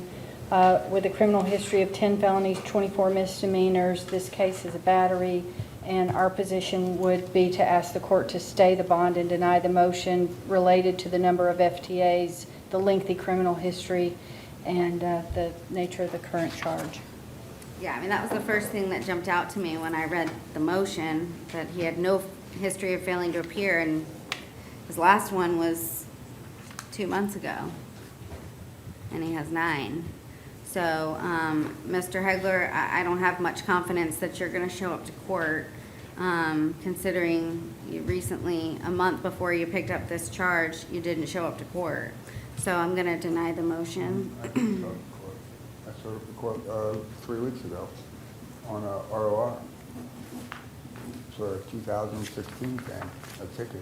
with a criminal history of 10 felonies, 24 misdemeanors. This case is a battery, and our position would be to ask the court to stay the bond and deny the motion related to the number of FTAs, the lengthy criminal history, and the nature of the current charge. Yeah, I mean, that was the first thing that jumped out to me when I read the motion, that he had no history of failing to appear, and his last one was 2 months ago, and he has 9. So, Mr. Hagler, I don't have much confidence that you're going to show up to court. considering you recently, a month before you picked up this charge, you didn't show up to court. So I'm going to deny the motion. I showed up to court 3 weeks ago on a ROR. For a 2016 thing, a ticket.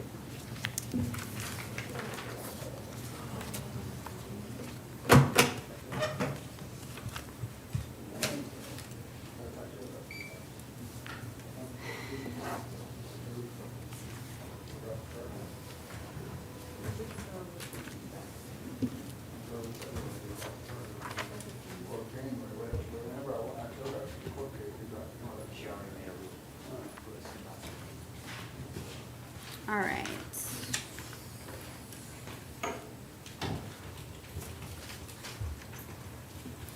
All right.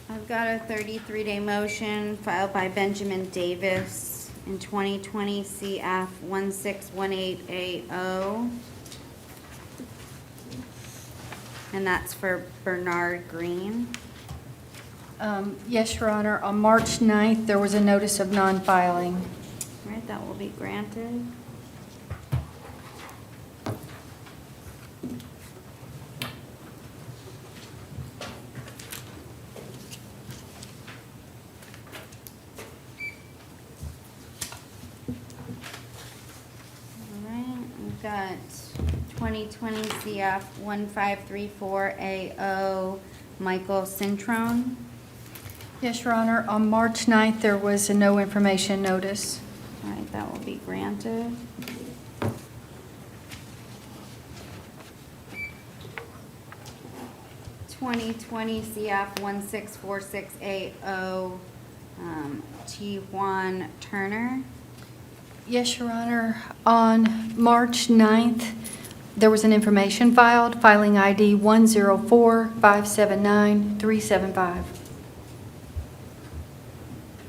I've got a 33-day motion filed by Benjamin Davis in 2020 CF 1618AO. And that's for Bernard Green. Yes, Your Honor. On March 9th, there was a notice of non-filing. All right, that will be granted. We've got 2020 CF 1534AO, Michael Cintrone. Yes, Your Honor. On March 9th, there was a no information notice. All right, that will be granted. CF 1646AO, T. Juan Turner. Yes, Your Honor. On March 9th, there was an information filed, filing ID 104579375.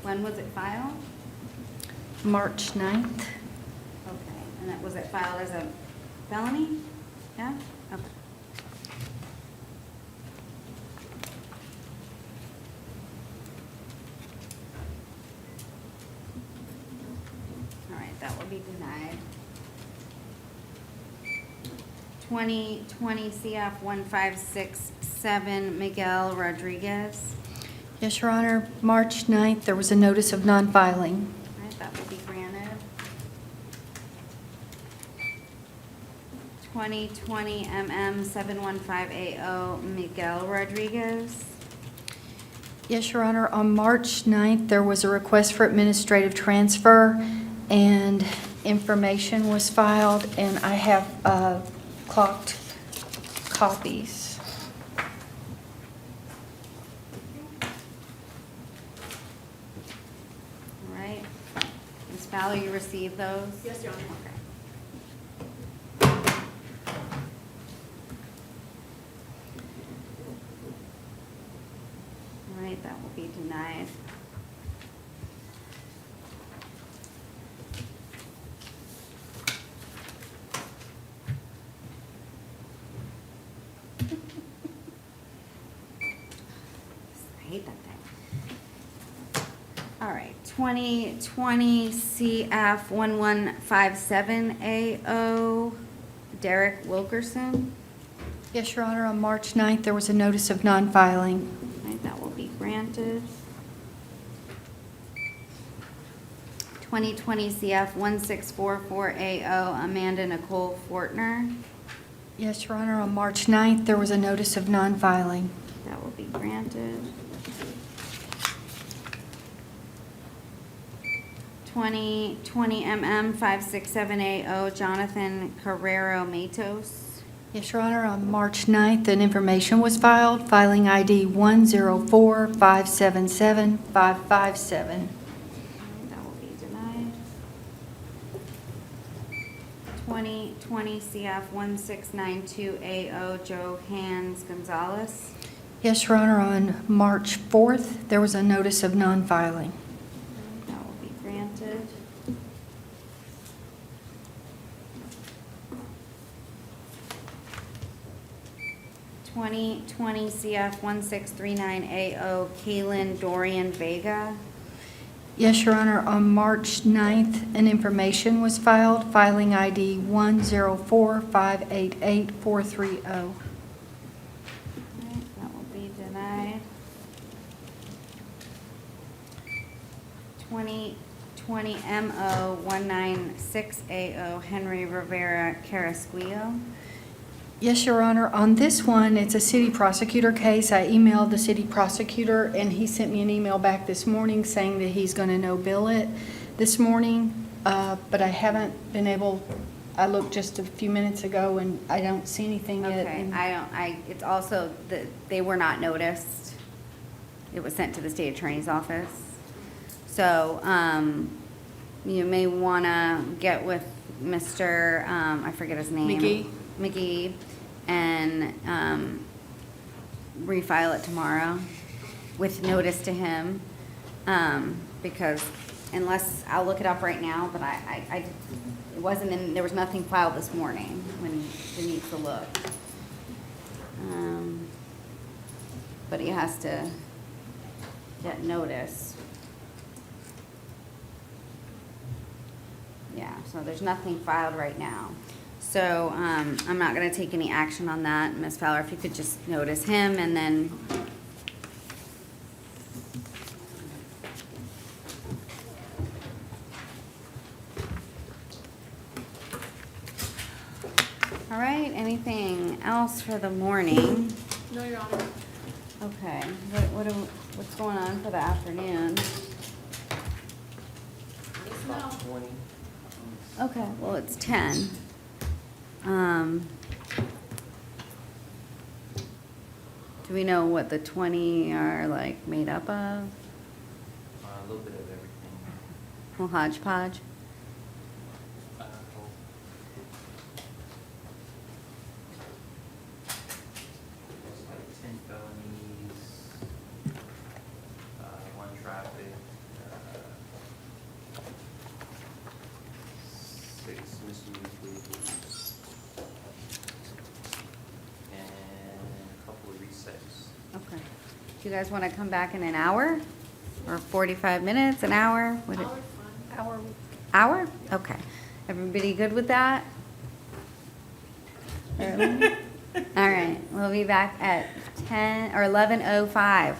When was it filed? March 9th. Okay, and that, was it filed as a felony? Yeah? Okay. All right, that will be denied. 2020 CF 1567, Miguel Rodriguez. Yes, Your Honor. March 9th, there was a notice of non-filing. All right, that will be granted. 2020 715AO, Miguel Rodriguez. Yes, Your Honor. On March 9th, there was a request for administrative transfer, and information was filed, and I have clocked copies. All right. Ms. Fowler, you received those? Yes, Your Honor. Okay. All right, that will be denied. I hate that thing. All right, 2020 CF 1157AO, Derek Wilkerson. Yes, Your Honor. On March 9th, there was a notice of non-filing. All right, that will be granted. 2020 CF 1644AO, Amanda Nicole Fortner. Yes, Your Honor. On March 9th, there was a notice of non-filing. That will be granted. 2020 567AO, Jonathan Carrero Matos. Yes, Your Honor. On March 9th, an information was filed, filing ID 104577557. That will be denied. 2020 CF 1692AO, Joe Hans Gonzalez. Yes, Your Honor. On March 4th, there was a notice of non-filing. That will be granted. CF 1639AO, Kaylin Dorian Vega. Yes, Your Honor. On March 9th, an information was filed, filing ID 104588430. That will be denied. 2020 MO 196AO Henry Rivera Carrasquillo. Yes, Your Honor. On this one, it's a city prosecutor case. I emailed the city prosecutor, and he sent me an email back this morning saying that he's going to no-bill it this morning, but I haven't been able, I looked just a few minutes ago, and I don't see anything yet. Okay, and- it's also that they were not noticed. It was sent to the state attorney's office. So, you may want to get with Mr., I forget his name. McGee, and refile it tomorrow with notice to him, because unless, I'll look it up right now, but it wasn't in, there was nothing filed this morning when he needs to look. But he has to get notice. Yeah, so there's nothing filed right now. So I'm not going to take any action on that. Ms. Fowler, if you could just notice him and then. All right, anything else for the morning? No, Your Honor. Okay, what's going on for the afternoon? Okay, well, it's 10. Do we know what the 20 are like made up of? A little bit of everything. Well, hodgepodge? It's like 10 felonies, 1 traffic, 6 misdemeanors, and a couple of resets. Okay. Do you guys want to come back in an hour? Or 45 minutes, an hour? Would it- Hour. Hour? Okay. Everybody good with that? Early? All right, we'll be back at 10 or 11:05.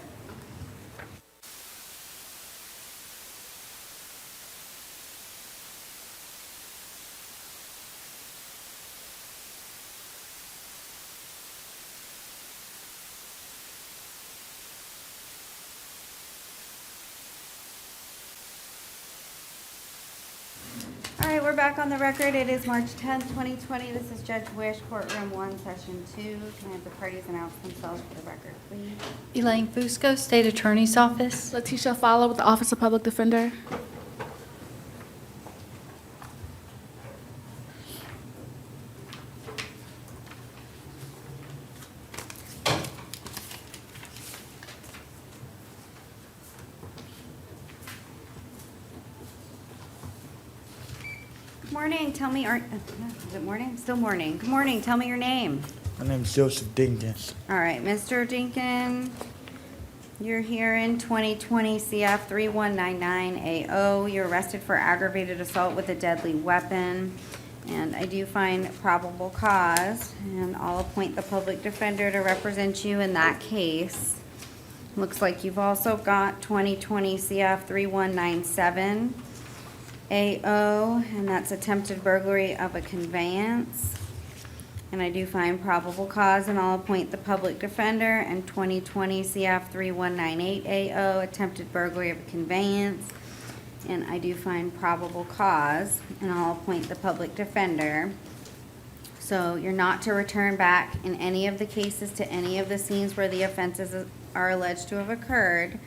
All right, we're back on the record. It is March 10th, 2020. This is Judge Wish, courtroom 1, session 2. Can I have the parties announce themselves for the record, please? Elaine Fusco, State Attorney's Office. Letitia Fowler with the Office of Public Defender. Good morning, tell me, is it morning? Still morning. Good morning, tell me your name. My name is Joseph Jenkins. All right, Mr. Jenkins, you're here in 2020 CF 3199AO. You're arrested for aggravated assault with a deadly weapon. And I do find probable cause, and I'll appoint the public defender to represent you in that case. Looks like you've also got 2020 CF 3197. AO, and that's attempted burglary of a conveyance. And I do find probable cause, and I'll appoint the public defender, and 2020 CF 3198 AO, attempted burglary of a conveyance. And I do find probable cause, and I'll appoint the public defender. So you're not to return back in any of the cases to any of the scenes where the offenses are alleged to have occurred.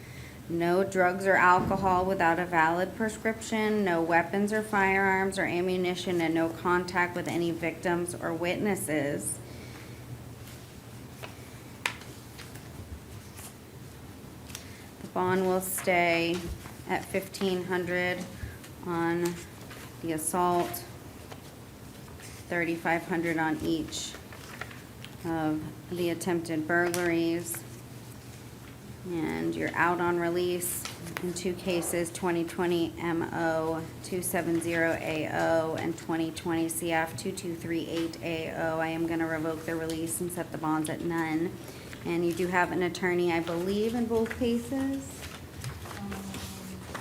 No drugs or alcohol without a valid prescription, no weapons or firearms or ammunition, and no contact with any victims or witnesses. The bond will stay at $1,500 on the assault, $3,500 on each of the attempted burglaries. And you're out on release in 2 cases, 2020 MO 270AO and 2020 CF 2238AO. I am going to revoke the release and set the bonds at none. And you do have an attorney, I believe, in both cases?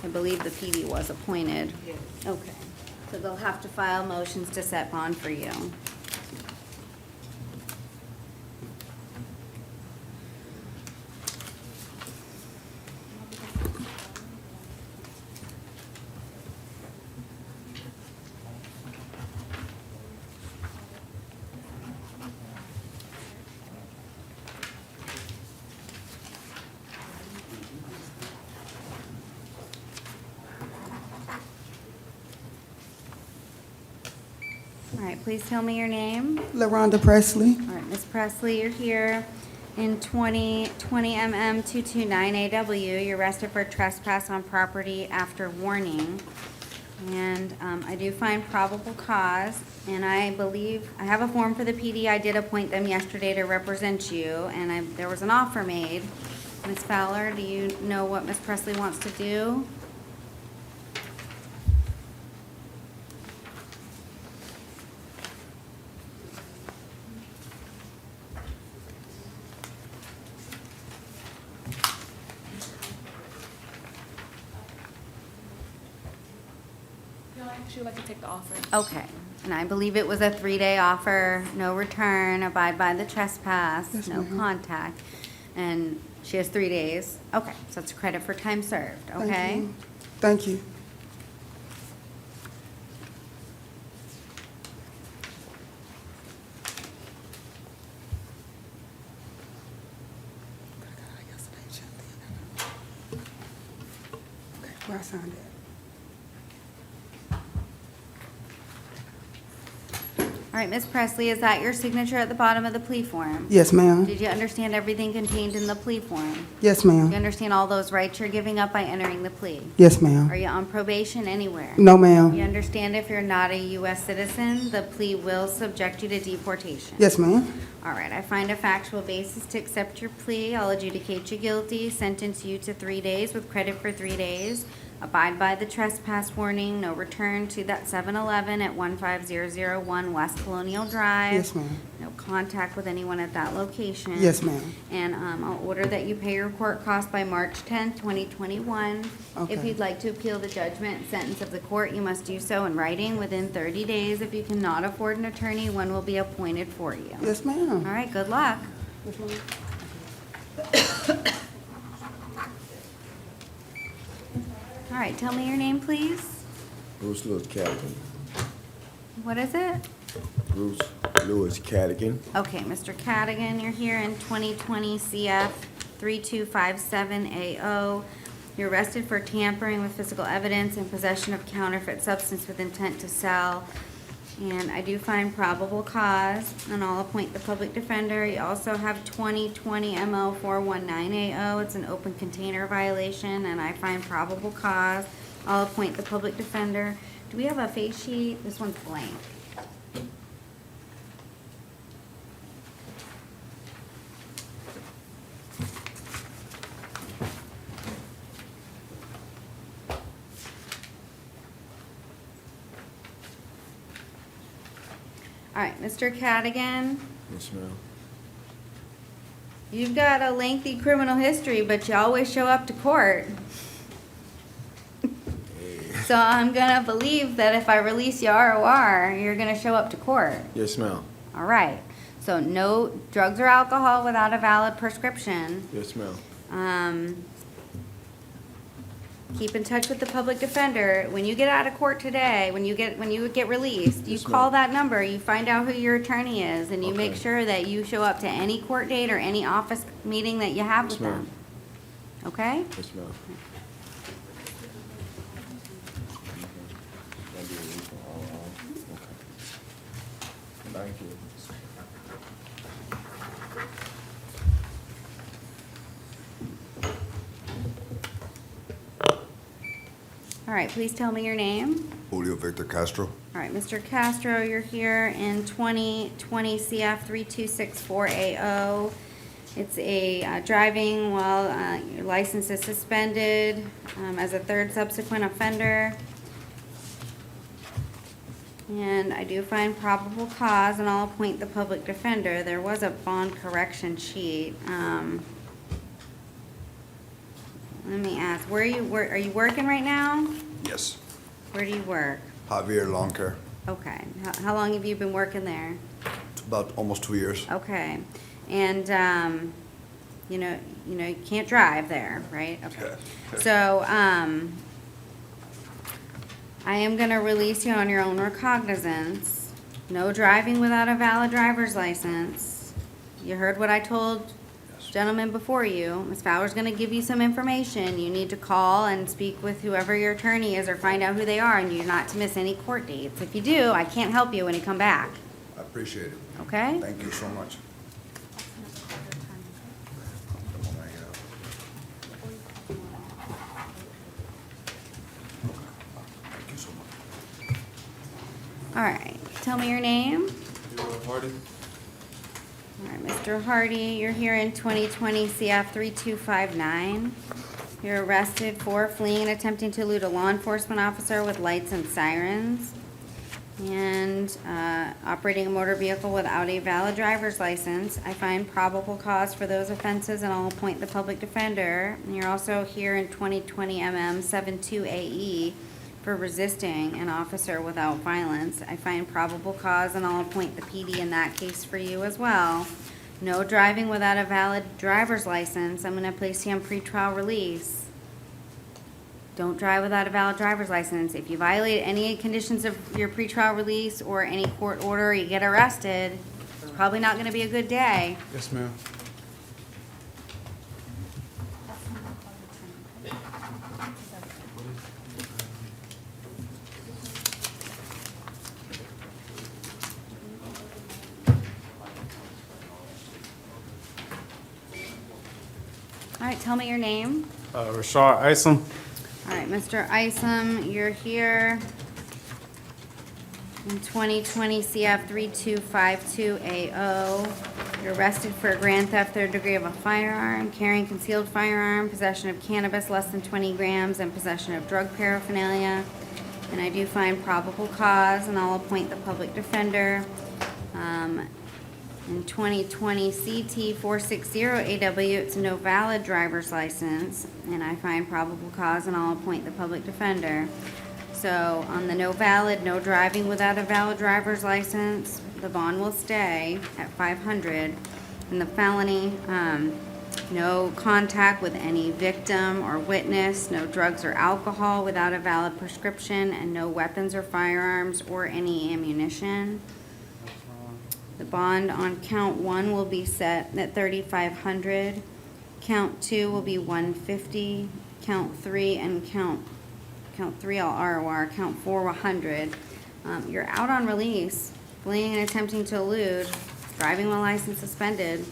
I believe the PD was appointed. Okay. So they'll have to file motions to set bond for you. All right, please tell me your name. LaRonda Presley. All right, Ms. Presley, you're here in 20 MM 229AW. You're arrested for trespass on property after warning. And I do find probable cause, and I believe, I have a form for the PD. I did appoint them yesterday to represent you, and there was an offer made. Ms. Fowler, do you know what Ms. Presley wants to do? She would like to take the offer. Okay, and I believe it was a 3-day offer, no return, abide by the trespass, Yes, no ma'am. contact. And she has 3 days. Okay, so it's credit for time served, Thank okay? you. Thank you. Where I signed it. All right, Ms. Presley, is that your signature at the bottom of the plea form? Yes, ma'am. Did you understand everything contained in the plea form? Yes, Do you ma'am. understand all those rights you're giving up by entering the plea? Yes, ma'am. Are you on probation anywhere? No, ma'am. You understand if you're not a U.S. citizen, the plea will subject you to deportation? Yes, ma'am. All right, I find a factual basis to accept your plea. I'll adjudicate you guilty, sentence you to 3 days with credit for 3 days. Abide by the trespass warning, no return to that 7-Eleven at 15001 West Colonial Drive. Yes, ma'am. No contact with anyone at that location. Yes, ma'am. And I'll order that you pay your court costs by March 10th, 2021. If Okay. you'd like to appeal the judgment and sentence of the court, you must do so in writing within 30 days. If you cannot afford an attorney, one will be appointed for you. Yes, ma'am. All right, good luck. Yes, ma'am. All right, tell me your name, please. Bruce Lewis Cadogan. What is it? Bruce Lewis Cadogan. Okay, Mr. Cadogan, you're here in 2020 CF 3257AO. You're arrested for tampering with physical evidence and possession of counterfeit substance with intent to sell. And I do find probable cause, and I'll appoint the public defender. You also have 2020 MO 419AO. It's an open container violation, and I find probable cause. I'll appoint the public defender. Do we have a face sheet? This one's blank. All right, Mr. Cadogan, Yes, ma'am. you've got a lengthy criminal history, but you always show up to court. So I'm gonna believe that if I release you ROR, you're gonna show up to court. Yes, ma'am. All right, so no drugs or alcohol without a valid prescription. Yes, ma'am. Keep in touch with the public defender. When you get out of court today, when you get released, you Yes, call ma'am. that number, you find out who your attorney is, and you make Okay. sure that you show up to any court date or any office meeting that you have Yes, with ma'am. them. Okay? Yes, ma'am. Thank you. All right, please tell me your name. Julio Victor Castro. All right, Mr. Castro, you're here in 2020 CF 3264AO. It's a driving while your license is suspended as a third subsequent offender. And I do find probable cause, and I'll appoint the public defender. There was a bond correction sheet. Let me ask, are you working right now? Yes. Where do you work? Javier Lawn Care. Okay. How long have you been working there? It's about almost 2 years. Okay. And, you can't drive there, right? Okay. So, I am gonna release you on your own recognizance. No driving without a valid driver's license. You heard what I told gentleman before you. Ms. Fowler's gonna give you some information. You need to call and speak with whoever your attorney is or find out who they are, and you're not to miss any court dates. If you do, I can't help you when you come back, I appreciate it. okay? Thank you so much. Thank you so much. All right, tell me your name. Hardy. All right, Mr. Hardy, you're here in 2020 CF 3259. You're arrested for fleeing and attempting to elude a law enforcement officer with lights and sirens, and operating a motor vehicle without a valid driver's license. I find probable cause for those offenses, and I'll appoint the public defender. And you're also here in 2020 MM 72AE for resisting an officer without violence. I find probable cause, and I'll appoint the PD in that case for you as well. No driving without a valid driver's license. I'm gonna place you on pretrial release. Don't drive without a valid driver's license. If you violate any conditions of your pretrial release or any court order, you get arrested, it's probably not gonna be a good day. Yes, ma'am. All right, tell me your name. Rashard Isum. All right, Mr. Isum, you're here in 2020 CF 3252AO. You're arrested for a grand theft, third degree of a firearm, carrying concealed firearm, possession of cannabis less than 20 grams, and possession of drug paraphernalia. And I do find probable cause, and I'll appoint the public defender. In 2020 CT 460AW, it's no valid driver's license, and I find probable cause, and I'll appoint the public defender. So on the no valid, no driving without a valid driver's license, the bond will stay at $500. And the felony, no contact with any victim or witness, no drugs or alcohol without a valid prescription, and no weapons or firearms or any ammunition. The bond on count 1 will be set at $3,500. Count 2 will be $150. Count 3 and count 3 all ROR. Count 4 100. You're out on release, fleeing and attempting to elude, driving while license suspended.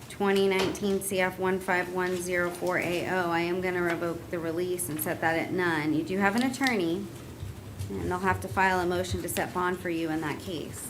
2019 CF 15104AO. I am going to revoke the release and set that at none. You do have an attorney, and they'll have to file a motion to set bond for you in that case.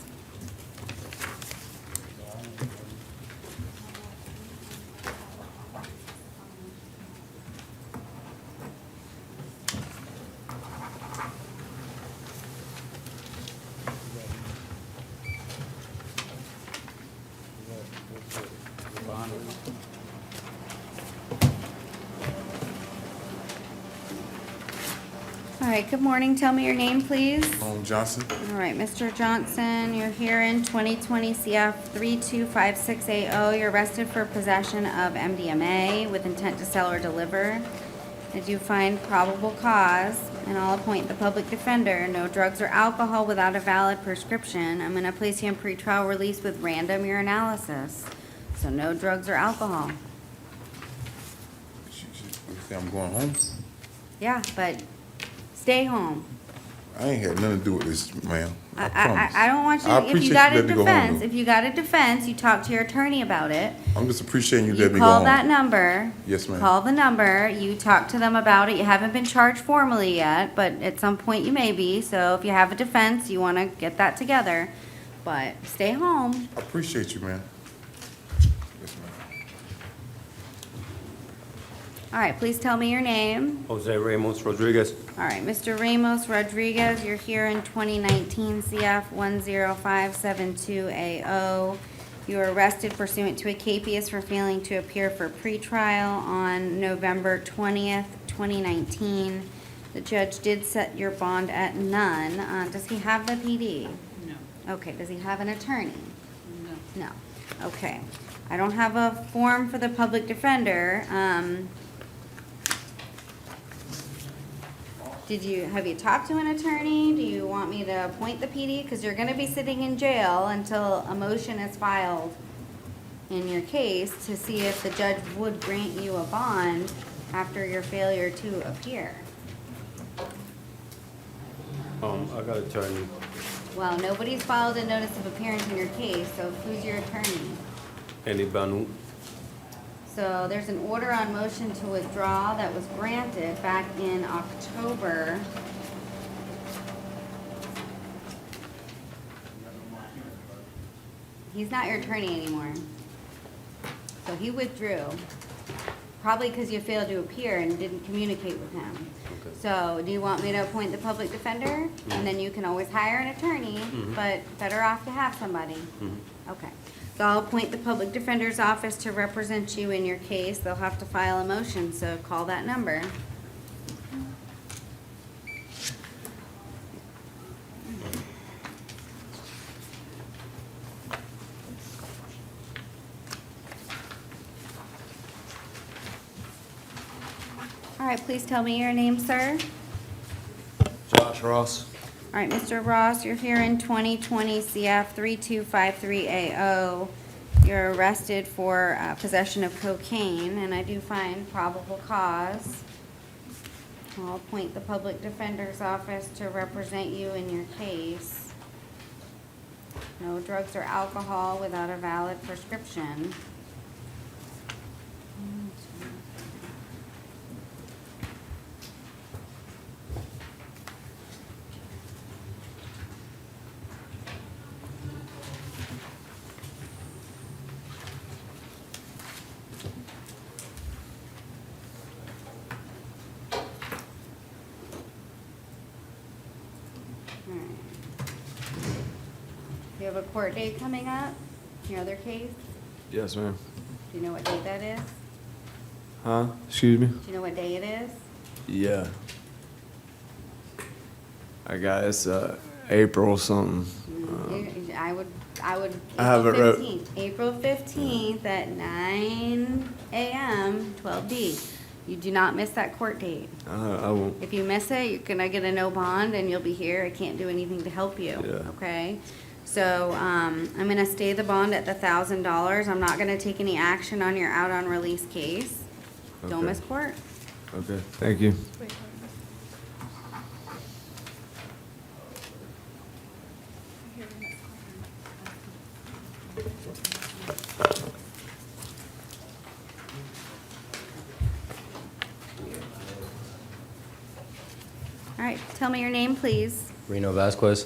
All right, good morning. Tell me your name, please. Johnson. All right, Mr. Johnson, you're here in 2020 CF 3256AO. You're arrested for possession of MDMA with intent to sell or deliver. I do find probable cause, and I'll appoint the public defender. No drugs or alcohol without a valid prescription. I'm going to place you in pretrial release with random urinalysis. So no drugs or alcohol. You think I'm going home? Yeah, but stay home. I ain't had nothing to do with this, ma'am. I promise. I don't want you, I if appreciate you got you a letting me go home, defense, though. if you got a defense, you talk to your attorney about it. I'm just appreciating you You letting me go call home. that number. Yes, ma'am. Call the number, you talk to them about it. You haven't been charged formally yet, but at some point you may be. So if you have a defense, you want to get that together. But stay home. I appreciate you, man. Yes, ma'am. All right, please tell me your name. Jose Ramos Rodriguez. All right, Mr. Ramos Rodriguez, you're here in 2019 CF 10572AO. You were arrested pursuant to a capias for failing to appear for pretrial on November 20th, 2019. The judge did set your bond at none. Does he have the PD? No. Okay, does he have an attorney? No. No. Okay. I don't have a form for the public defender. Have you talked to an attorney? Do you want me to appoint the PD? Because you're going to be sitting in jail until a motion is filed in your case to see if the judge would grant you a bond after your failure to appear. I got an attorney. Well, nobody's filed a notice of appearance in your case, so who's your attorney? Andy Banu. So there's an order on motion to withdraw that was granted back in October. He's not your attorney anymore. So he withdrew, probably because you failed to appear and didn't communicate with him. Okay. So do you want me to appoint the public defender? And then you can always hire an attorney, but better off to have somebody. Okay. So I'll appoint the public defender's office to represent you in your case. They'll have to file a motion, so call that number. All right, please tell me your name, sir. Josh Ross. All right, Mr. Ross, you're here in 2020 CF 3253AO. You're arrested for possession of cocaine, and I do find probable cause. I'll appoint the public defender's office to represent you in your case. No drugs or alcohol without a valid prescription. You have a court date coming up, your other case? Yes, ma'am. Do you know what date that is? Huh? Excuse me? Do you know what day it is? Yeah. I got it's April something. I would, I have it April wrote- 15th. April 15th at 9 a.m., 12D. You do not miss that court date. I won't. If you miss it, you're gonna get a no bond and you'll be here. I can't do anything to help you, Yeah. okay? So, I'm gonna stay the bond at the $1,000. I'm not gonna take any action on your out on release case. Don't Okay. miss court. Okay, thank you. All right, tell me your name, please. Reno Vasquez.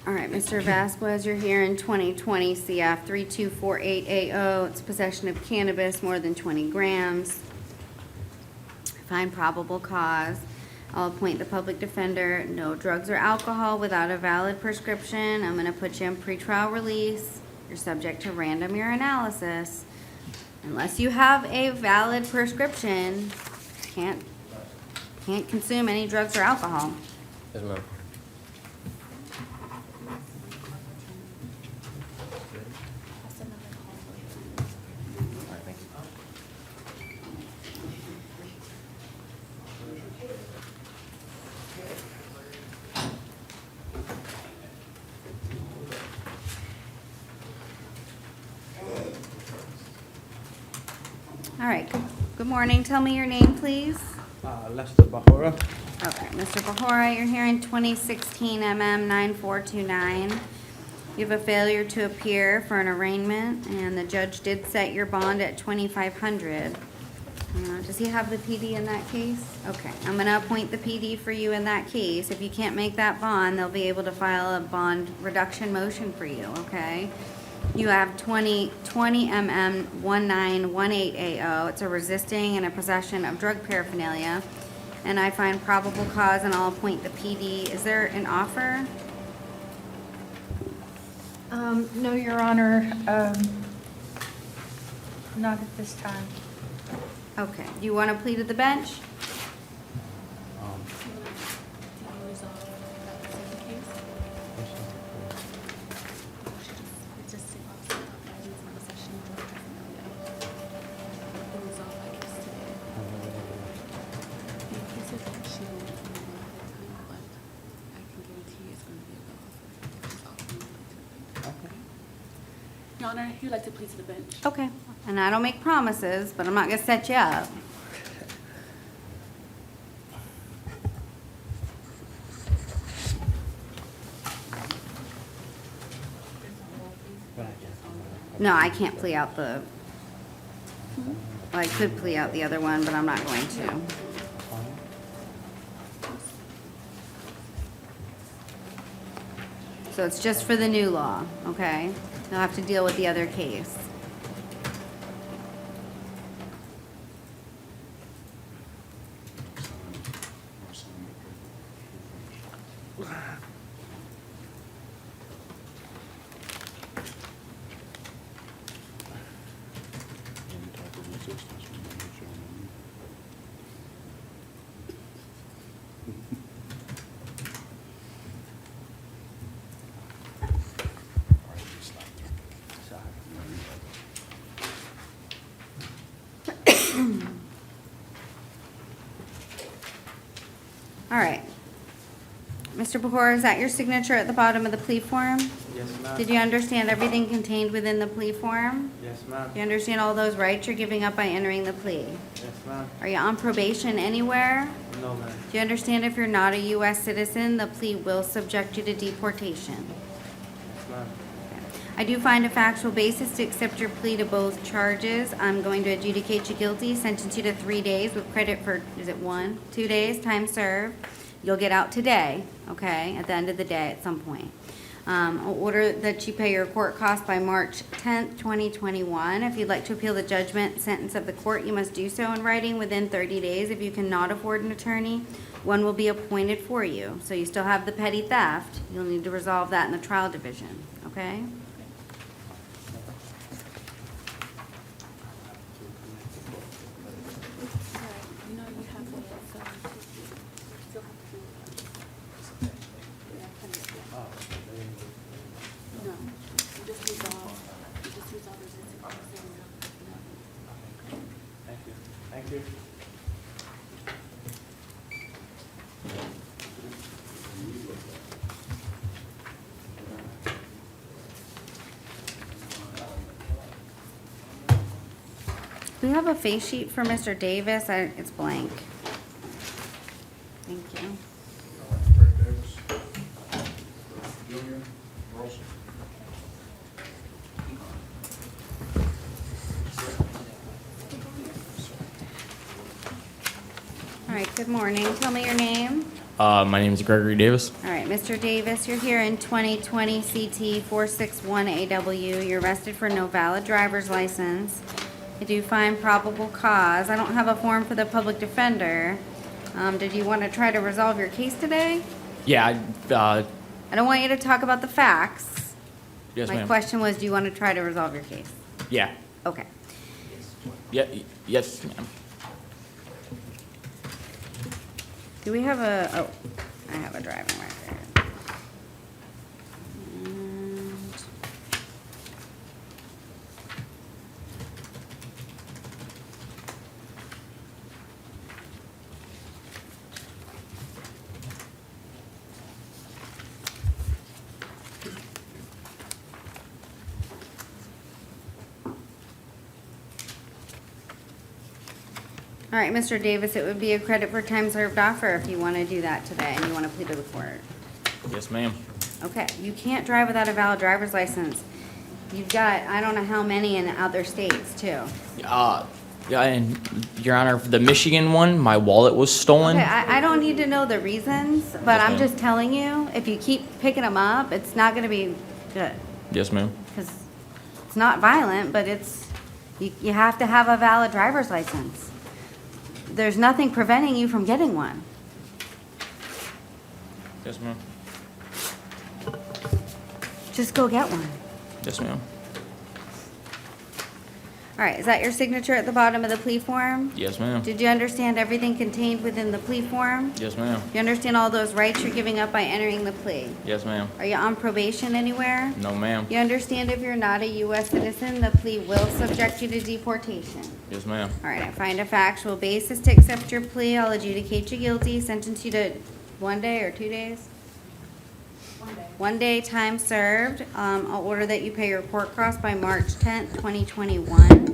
All right, Mr. Vasquez, you're here in 2020 CF 3248AO. It's possession of cannabis, more than 20 grams. Find probable cause. I'll appoint the public defender. No drugs or alcohol without a valid prescription. I'm going to put you in pretrial release. You're subject to random urinalysis. Unless you have a valid prescription, can't consume any drugs or alcohol. Yes, ma'am. All right, good morning. Tell me your name, please. Lester Bahora. Okay, Mr. Bahora, you're here in 2016 MM 9429. You have a failure to appear for an arraignment, and the judge did set your bond at $2,500. Does he have the PD in that case? Okay, I'm gonna appoint the PD for you in that case. If you can't make that bond, they'll be able to file a bond reduction motion for you, okay? You have 20 MM 1918AO. It's a resisting and a possession of drug paraphernalia. And I find probable cause and I'll appoint the PD. Is there an offer? No, Your Honor, not at this time. Okay. Do you want to plead to the bench? Your Honor, you'd like to plead to the bench. Okay. And I don't make promises, but I'm not going to set you up. No, I can't plea out the, well, I could plea out the other one, but I'm not going to. So it's just for the new law, okay? You'll have to deal with the other case. All right. Mr. Pahor, is that your signature at the bottom of the plea form? Yes, ma'am. Did you understand everything contained within the plea form? Yes, ma'am. Do you understand all those rights you're giving up by entering the plea? Yes, ma'am. Are you on probation anywhere? No, ma'am. Do you understand if you're not a U.S. citizen, the plea will subject you to deportation? Yes, ma'am. I do find a factual basis to accept your plea to both charges. I'm going to adjudicate you guilty, sentence you to 3 days with credit for, is it 2 days, time served? You'll get out today, okay, at the end of the day at some point. I'll order that you pay your court costs by March 10th, 2021. If you'd like to appeal the judgment sentence of the court, you must do so in writing within 30 days. If you cannot afford an attorney, one will be appointed for you. So you still have the petty theft. You'll need to resolve that in the trial division, okay? Thank you. Do we have a face sheet for Mr. Davis? It's blank. Thank you. Greg Davis, Junior, Wilson. All right, good morning. Tell me your name. My name is Gregory Davis. All right, Mr. Davis, you're here in 2020 CT 461AW. You're arrested for no valid driver's license. I do find probable cause. I don't have a form for the public defender. Did you want to try to resolve your case today? Yeah, I don't want you to talk about the facts. yes, My ma'am. question was, do you want to try to resolve your case? Yeah, Okay. yes, ma'am. Do we have a, oh, I have a driving record. And all right, Mr. Davis, it would be a credit for time served offer if you want to do that today and you want to plead to the court. Yes, ma'am. Okay, you can't drive without a valid driver's license. You've got, I don't know how many in other states too. Yeah, and Your Honor, the Michigan one, my wallet was stolen. Okay, I don't need to know the reasons, but Yes, I'm ma'am. just telling you, if you keep picking them up, it's not going to be good. Yes, ma'am. Because It's not violent, but it's, you have to have a valid driver's license. There's nothing preventing you from getting one. Yes, ma'am. Just go get one. Yes, ma'am. All right, is that your signature at the bottom of the plea form? Yes, ma'am. Did you understand everything contained within the plea form? Yes, ma'am. You understand all those rights you're giving up by entering the plea? Yes, ma'am. Are you on probation anywhere? No, ma'am. You understand if you're not a U.S. citizen, the plea will subject you to deportation. Yes, ma'am. All right, I find a factual basis to accept your plea. I'll adjudicate you guilty, sentence you to 1 day or 2 days? 1 day. 1 day, time served. I'll order that you pay your court costs by March 10th, 2021.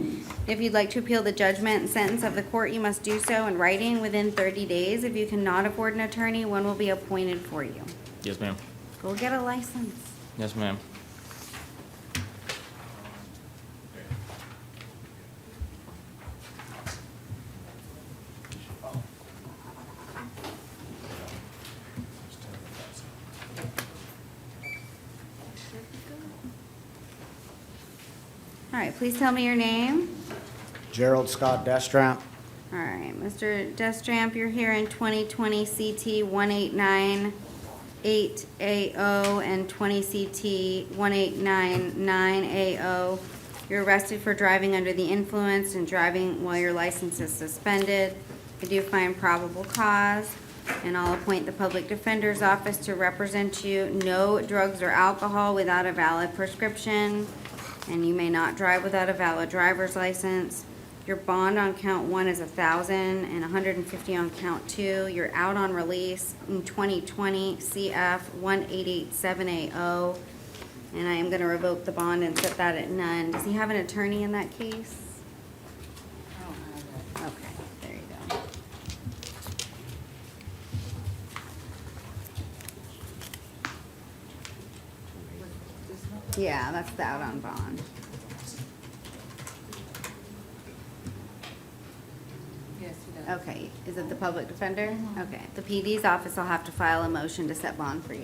If you'd like to appeal the judgment and sentence of the court, you must do so in writing within 30 days. If you cannot afford an attorney, one will be appointed for you. Yes, ma'am. Go get a license. Yes, ma'am. All right, please tell me your name. Gerald Scott Destramp. All right, Mr. Destramp, you're here in 2020 CT 1898AO and 20 CT 1899AO. You're arrested for driving under the influence and driving while your license is suspended. I do find probable cause, and I'll appoint the public defender's office to represent you. No drugs or alcohol without a valid prescription, and you may not drive without a valid driver's license. Your bond on count 1 is $1,000 and $150 on count 2. You're out on release in 2020 CF 1887AO, and I am going to revoke the bond and set that at none. Does he have an attorney in that case? Okay, there you go. Yeah, that's the out on bond. Okay, is it the public defender? Okay, the PD's office will have to file a motion to set bond for you.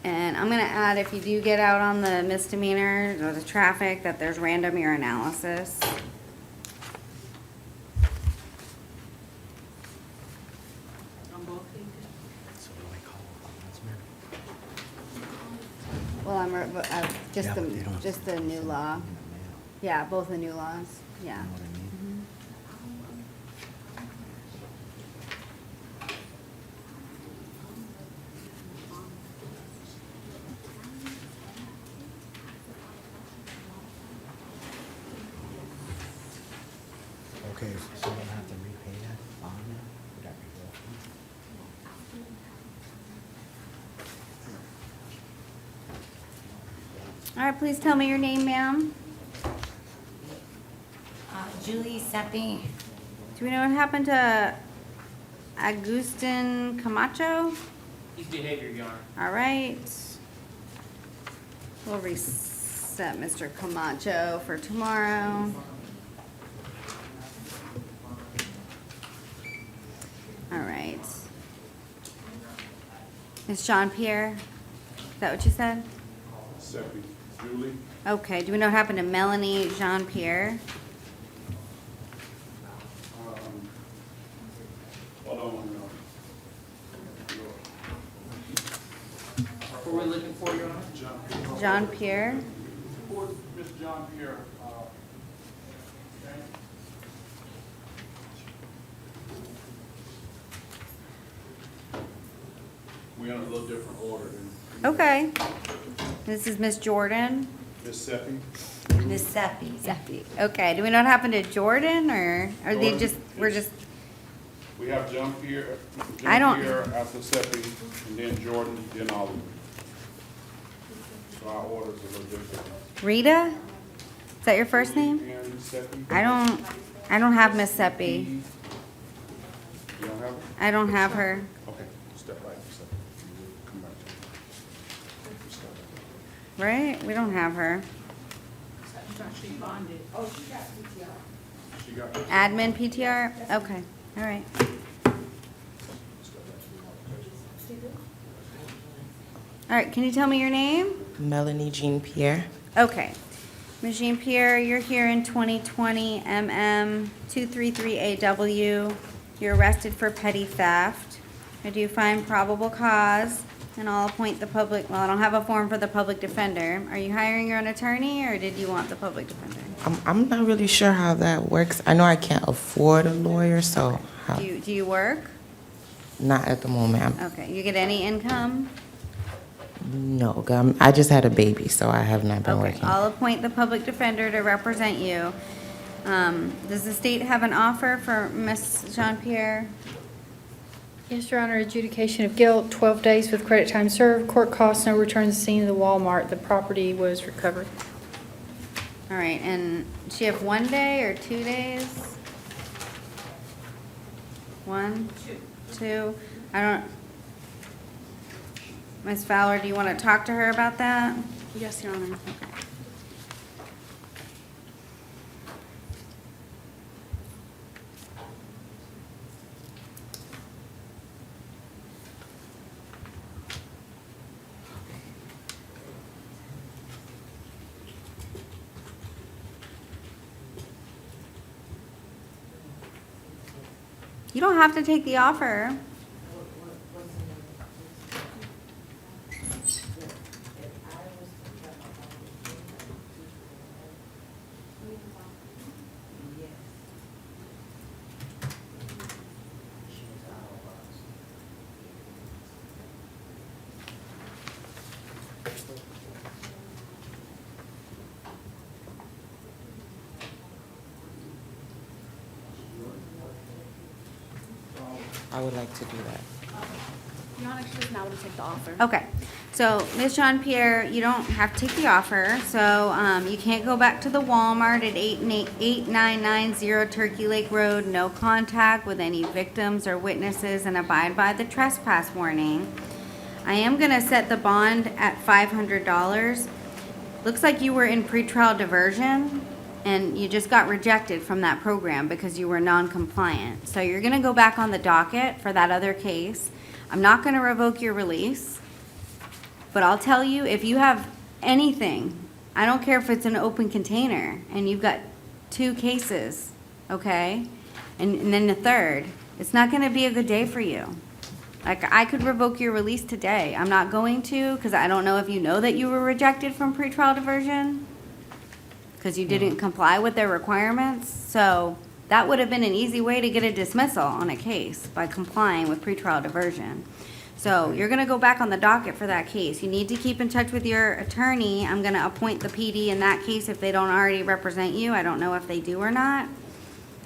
And I'm gonna add, if you do get out on the misdemeanor or the traffic, that there's random urinalysis. Well, just the new law. Yeah, both the new laws, yeah. Mhm. Okay, so I'm gonna have to repay that bond now? Would that be good? All right, please tell me your name, ma'am. Julie Seppi. Do we know what happened to Agustin Camacho? His behavior, Your Honor. All right. We'll reset Mr. Camacho for tomorrow. All right. Miss Jean-Pierre, is that what you said? Seppi, Julie. Okay, do we know what happened to Melanie Jean-Pierre? Hold on, Who are we looking for, Your Honor? Jean-Pierre? Who's Miss Jean-Pierre? We're in a little different order than. Okay. This is Miss Jordan. Miss Seppi? Miss Seppi. Seppi. Okay, do we know what happened to Jordan, or are they Jordan, just, we're just, We have Jean-Pierre, I don't- Jean-Pierre after Seppi, and then Jordan, then Oliver. So our order's a little different. Rita? Is that your first name? And Seppi? I don't have Miss Seppi. You don't have it? I don't have her. Okay, step back for a second. Come back to it. Step back. Right? We don't have her. Admin PTR? Okay, all right. All right, can you tell me your name? Melanie Jean-Pierre. Okay. Ms. Jean-Pierre, you're here in 2020 MM 233AW. You're arrested for petty theft. I do find probable cause, and I'll appoint the public, well, I don't have a form for the public defender. Are you hiring your own attorney, or did you want the public defender? I'm not really sure how that works. I know I can't afford a lawyer, so Do you work? not at the moment. Okay, you get any income? No, I just had a baby, so I have not been Okay, working. I'll appoint the public defender to represent you. Does the state have an offer for Ms. Jean-Pierre? Yes, Your Honor, adjudication of guilt, 12 days with credit time served, court costs, no return to the scene of the Walmart. The property was recovered. All right, and she have 1 day or 2 days? One? Two? I don't, Ms. Fowler, do you want to talk to her about that? Yes, Your Honor. Okay. You don't have to take the offer. I would like to do that. Your Honor, she doesn't now want to take the offer. Okay, so Ms. Jean-Pierre, you don't have to take the offer, so you can't go back to the Walmart at 8990 Turkey Lake Road, no contact with any victims or witnesses, and abide by the trespass warning. I am gonna set the bond at $500. Looks like you were in pretrial diversion, and you just got rejected from that program because you were non-compliant. So you're gonna go back on the docket for that other case. I'm not gonna revoke your release, but I'll tell you, if you have anything, I don't care if it's an open container, and you've got 2 cases, okay? And then the third, it's not gonna be a good day for you. Like, I could revoke your release today. I'm not going to, because I don't know if you know that you were rejected from pretrial diversion, because you didn't comply with their requirements. So that would have been an easy way to get a dismissal on a case, by complying with pretrial diversion. So you're gonna go back on the docket for that case. You need to keep in touch with your attorney. I'm gonna appoint the PD in that case if they don't already represent you. I don't know if they do or not.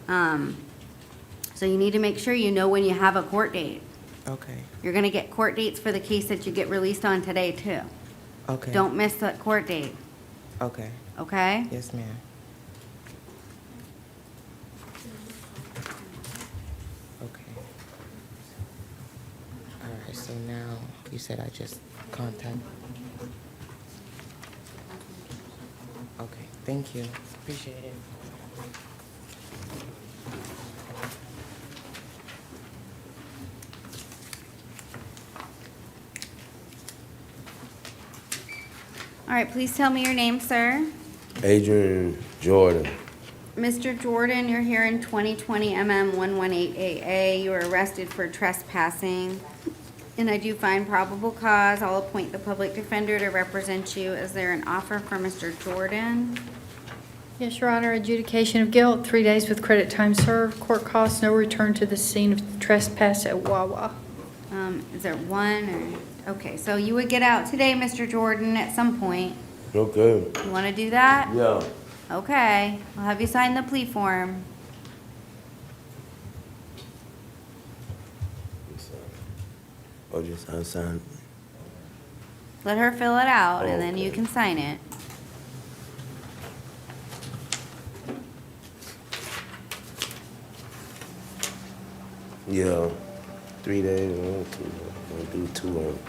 So you need to make sure you know when you have a court date. Okay. You're gonna get court dates for the case that you get released on today too. Okay. Don't miss that court date, Okay. okay? Yes, ma'am. Okay. All right, so now you said I just contact. Okay, thank you. Appreciate it. All right, please tell me your name, sir. Adrian Jordan. Mr. Jordan, you're here in 2020 MM 118AA. You were arrested for trespassing, and I do find probable cause. I'll appoint the public defender to represent you. Is there an offer for Mr. Jordan? Yes, Your Honor, adjudication of guilt, 3 days with credit time served, court costs, no return to the scene of trespass at Wawa. Is there one or, okay, so you would get out today, Mr. Jordan, at some point. Okay. You want to do that? Yeah. Okay, I'll have you sign the plea form. Or just unsigned. Let her fill it out, and then you can sign it. Yeah. 3 days. We'll do 2 of them.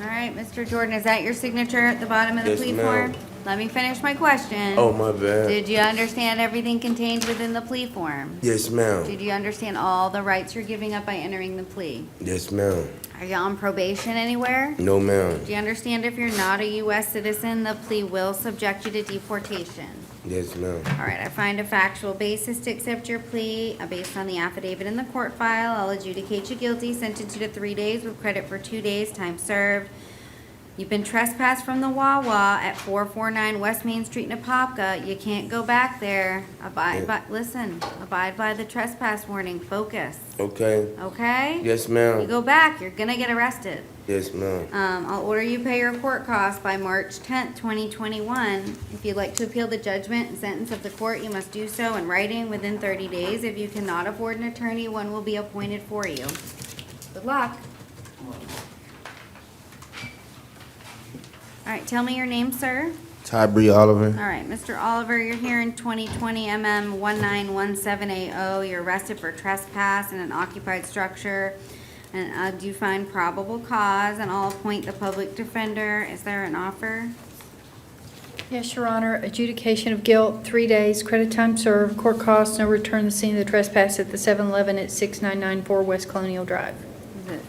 All right, Mr. Jordan, is that your signature at the bottom of the Yes, plea ma'am. form? Let me finish my question. Oh, my bad. Did you understand everything contained within the plea form? Yes, ma'am. Did you understand all the rights you're giving up by entering the plea? Yes, ma'am. Are you on probation anywhere? No, ma'am. Do you understand if you're not a U.S. citizen, the plea will subject you to deportation? Yes, ma'am. All right, I find a factual basis to accept your plea based on the affidavit in the court file. I'll adjudicate you guilty, sentence you to 3 days with credit for 2 days, time served. You've been trespassed from the Wawa at 449 West Main Street, Apopka. You can't go back there. Abide by the trespass warning. Focus. Okay. Okay? Yes, You ma'am. go back, you're gonna get arrested. Yes, ma'am. I'll order you pay your court costs by March 10th, 2021. If you'd like to appeal the judgment and sentence of the court, you must do so in writing within 30 days. If you cannot afford an attorney, one will be appointed for you. Good luck. All right, tell me your name, sir. Tybee Oliver. All right, Mr. Oliver, you're here in 2020 MM 191780. You're arrested for trespass in an occupied structure. And do you find probable cause? And I'll appoint the public defender. Is there an offer? Yes, Your Honor. Adjudication of guilt, 3 days, credit time served, court costs, no return to the scene of the trespass at the 7-Eleven at 6994 West Colonial Drive. Is it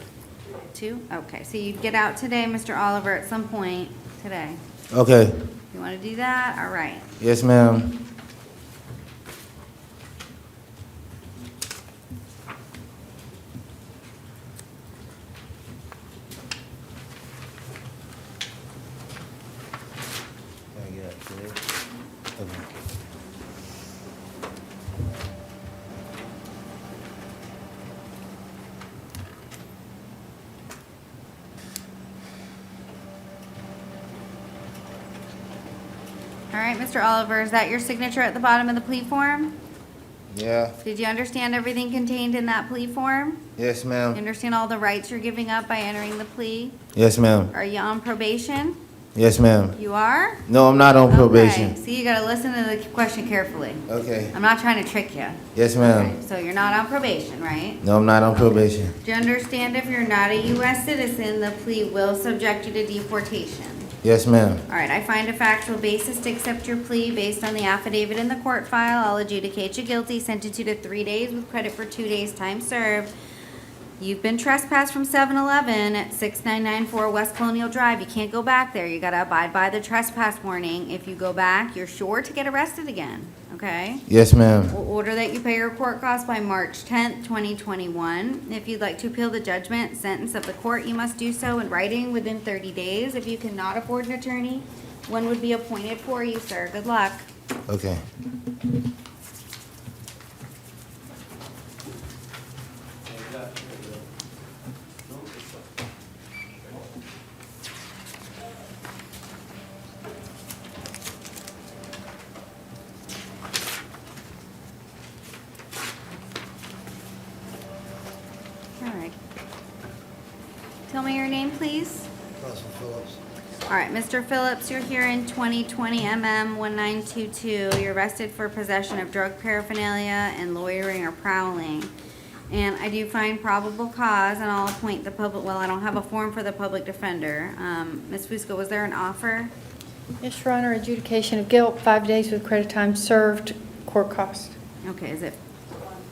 2? Okay, so you'd get out today, Mr. Oliver, at some point today. Okay. You want to do that? All right. Yes, ma'am. All right, Mr. Oliver, is that your signature at the bottom of the plea form? Yeah. Did you understand everything contained in that plea form? Yes, You ma'am. understand all the rights you're giving up by entering the plea? Yes, ma'am. Are you on probation? Yes, ma'am. You are? No, I'm not on probation. Okay, see, you gotta listen to the question carefully. Okay. I'm not trying to trick you. Yes, ma'am. Okay, so you're not on probation, right? No, I'm not on probation. Do you understand if you're not a U.S. citizen, the plea will subject you to deportation? Yes, ma'am. All right, I find a factual basis to accept your plea based on the affidavit in the court file. I'll adjudicate you guilty, sentence you to 3 days with credit for 2 days, time served. You've been trespassed from 7-Eleven at 6994 West Colonial Drive. You can't go back there. You gotta abide by the trespass warning. If you go back, you're sure to get arrested again, okay? Yes, ma'am. We'll order that you pay your court costs by March 10th, 2021. If you'd like to appeal the judgment and sentence of the court, you must do so in writing within 30 days. If you cannot afford an attorney, one would be appointed for you, sir. Good luck. Okay. All right. Tell me your name, please. Russell Phillips. All right, Mr. Phillips, you're here in 2020 MM 1922. You're arrested for possession of drug paraphernalia and loitering or prowling. And I do find probable cause, and I'll appoint the public, well, I don't have a form for the public defender. Ms. Fusco, was there an offer? Yes, Your Honor. Adjudication of guilt, 5 days with credit time served, court cost. Okay, is it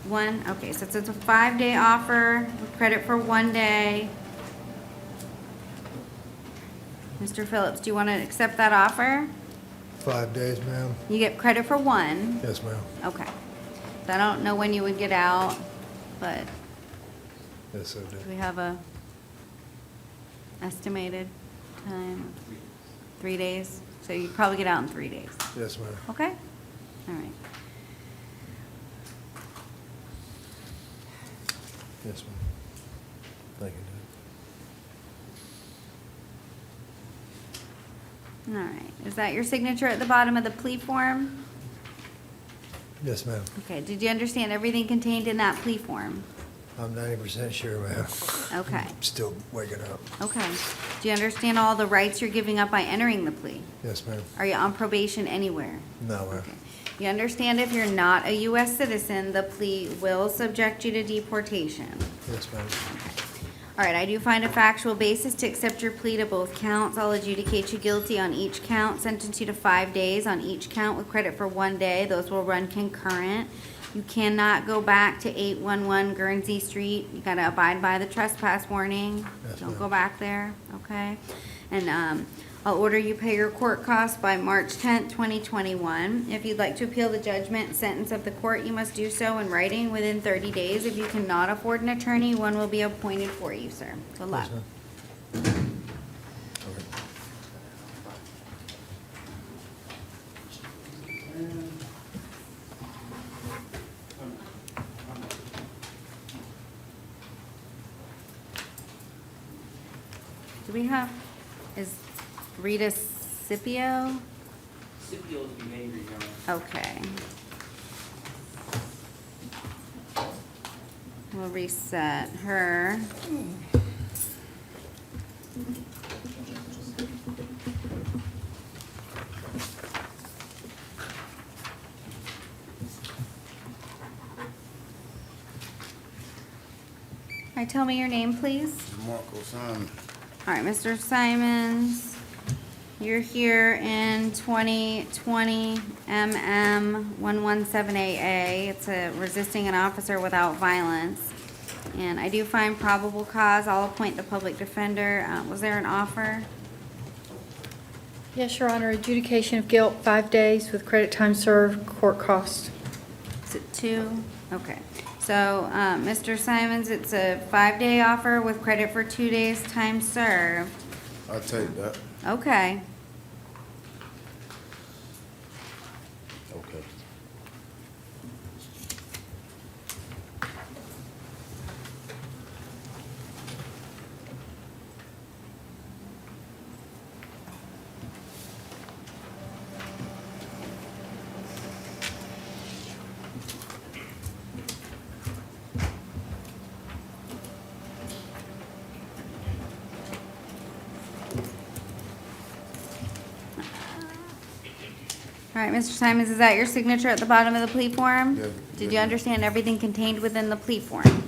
1? Okay, so it's a 5-day offer with credit for 1 day. Mr. Phillips, do you want to accept that offer? 5 days, ma'am. You get credit for 1. Yes, ma'am. Okay. So I don't know when you would get out, but Yes, I do. do we have a estimated time? 3 days? So you'd probably get out in 3 days. Yes, ma'am. Okay? All right. Yes, ma'am. Thank you. All right. Is that your signature at the bottom of the plea form? Yes, ma'am. Okay. Did you understand everything contained in that plea form? I'm 90% sure, ma'am. Okay. I'm still waking up. Okay. Do you understand all the rights you're giving up by entering the plea? Yes, ma'am. Are you on probation anywhere? No, ma'am. Okay. You understand if you're not a U.S. citizen, the plea will subject you to deportation. Yes, ma'am. All right, I do find a factual basis to accept your plea to both counts. I'll adjudicate you guilty on each count, sentence you to 5 days on each count with credit for 1 day. Those will run concurrent. You cannot go back to 811 Guernsey Street. You gotta abide by the trespass warning. Yes, Don't ma'am. go back there, okay? And, I'll order you pay your court costs by March 10th, 2021. If you'd like to appeal the judgment and sentence of the court, you must do so in writing within 30 days. If you cannot afford an attorney, one will be appointed for you, sir. Good luck. Yes, ma'am. Do we have, is Rita Scipio? Scipio's behavior, Your Honor. Okay. We'll reset her. All right, tell me your name, please. Marco Simon. All right, Mr. Simons, you're here in 2020 MM 117AA. It's a resisting an officer without violence. And I do find probable cause. I'll appoint the public defender. Was there an offer? Yes, Your Honor, adjudication of guilt, 5 days with credit time served, court cost. Is it 2? Okay. So, Mr. Simons, it's a 5-day offer with credit for 2 days time served. I'll take that. Okay. Okay. All right, Mr. Simons, is that your signature at the bottom of the plea form? Yes. Did you understand everything contained within the plea form?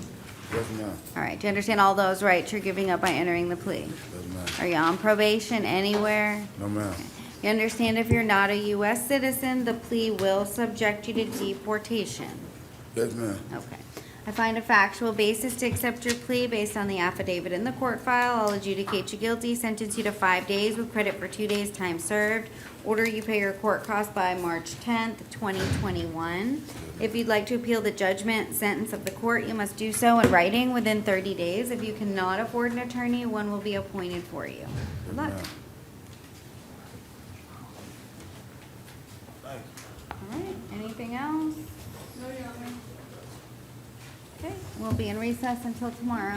Yes, ma'am. All right, do you understand all those rights you're giving up by entering the plea? Yes, ma'am. Are you on probation anywhere? No, ma'am. You understand if you're not a U.S. citizen, the plea will subject you to deportation? Yes, ma'am. Okay. I find a factual basis to accept your plea based on the affidavit in the court file. I'll adjudicate you guilty, sentence you to 5 days with credit for 2 days time served. Order you pay your court costs by March 10th, 2021. If you'd like to appeal the judgment sentence of the court, you must do so in writing within 30 days. If you cannot afford an attorney, one will be appointed for you. Good luck. All right, anything else? No, Your Honor. Okay, we'll be in recess until tomorrow.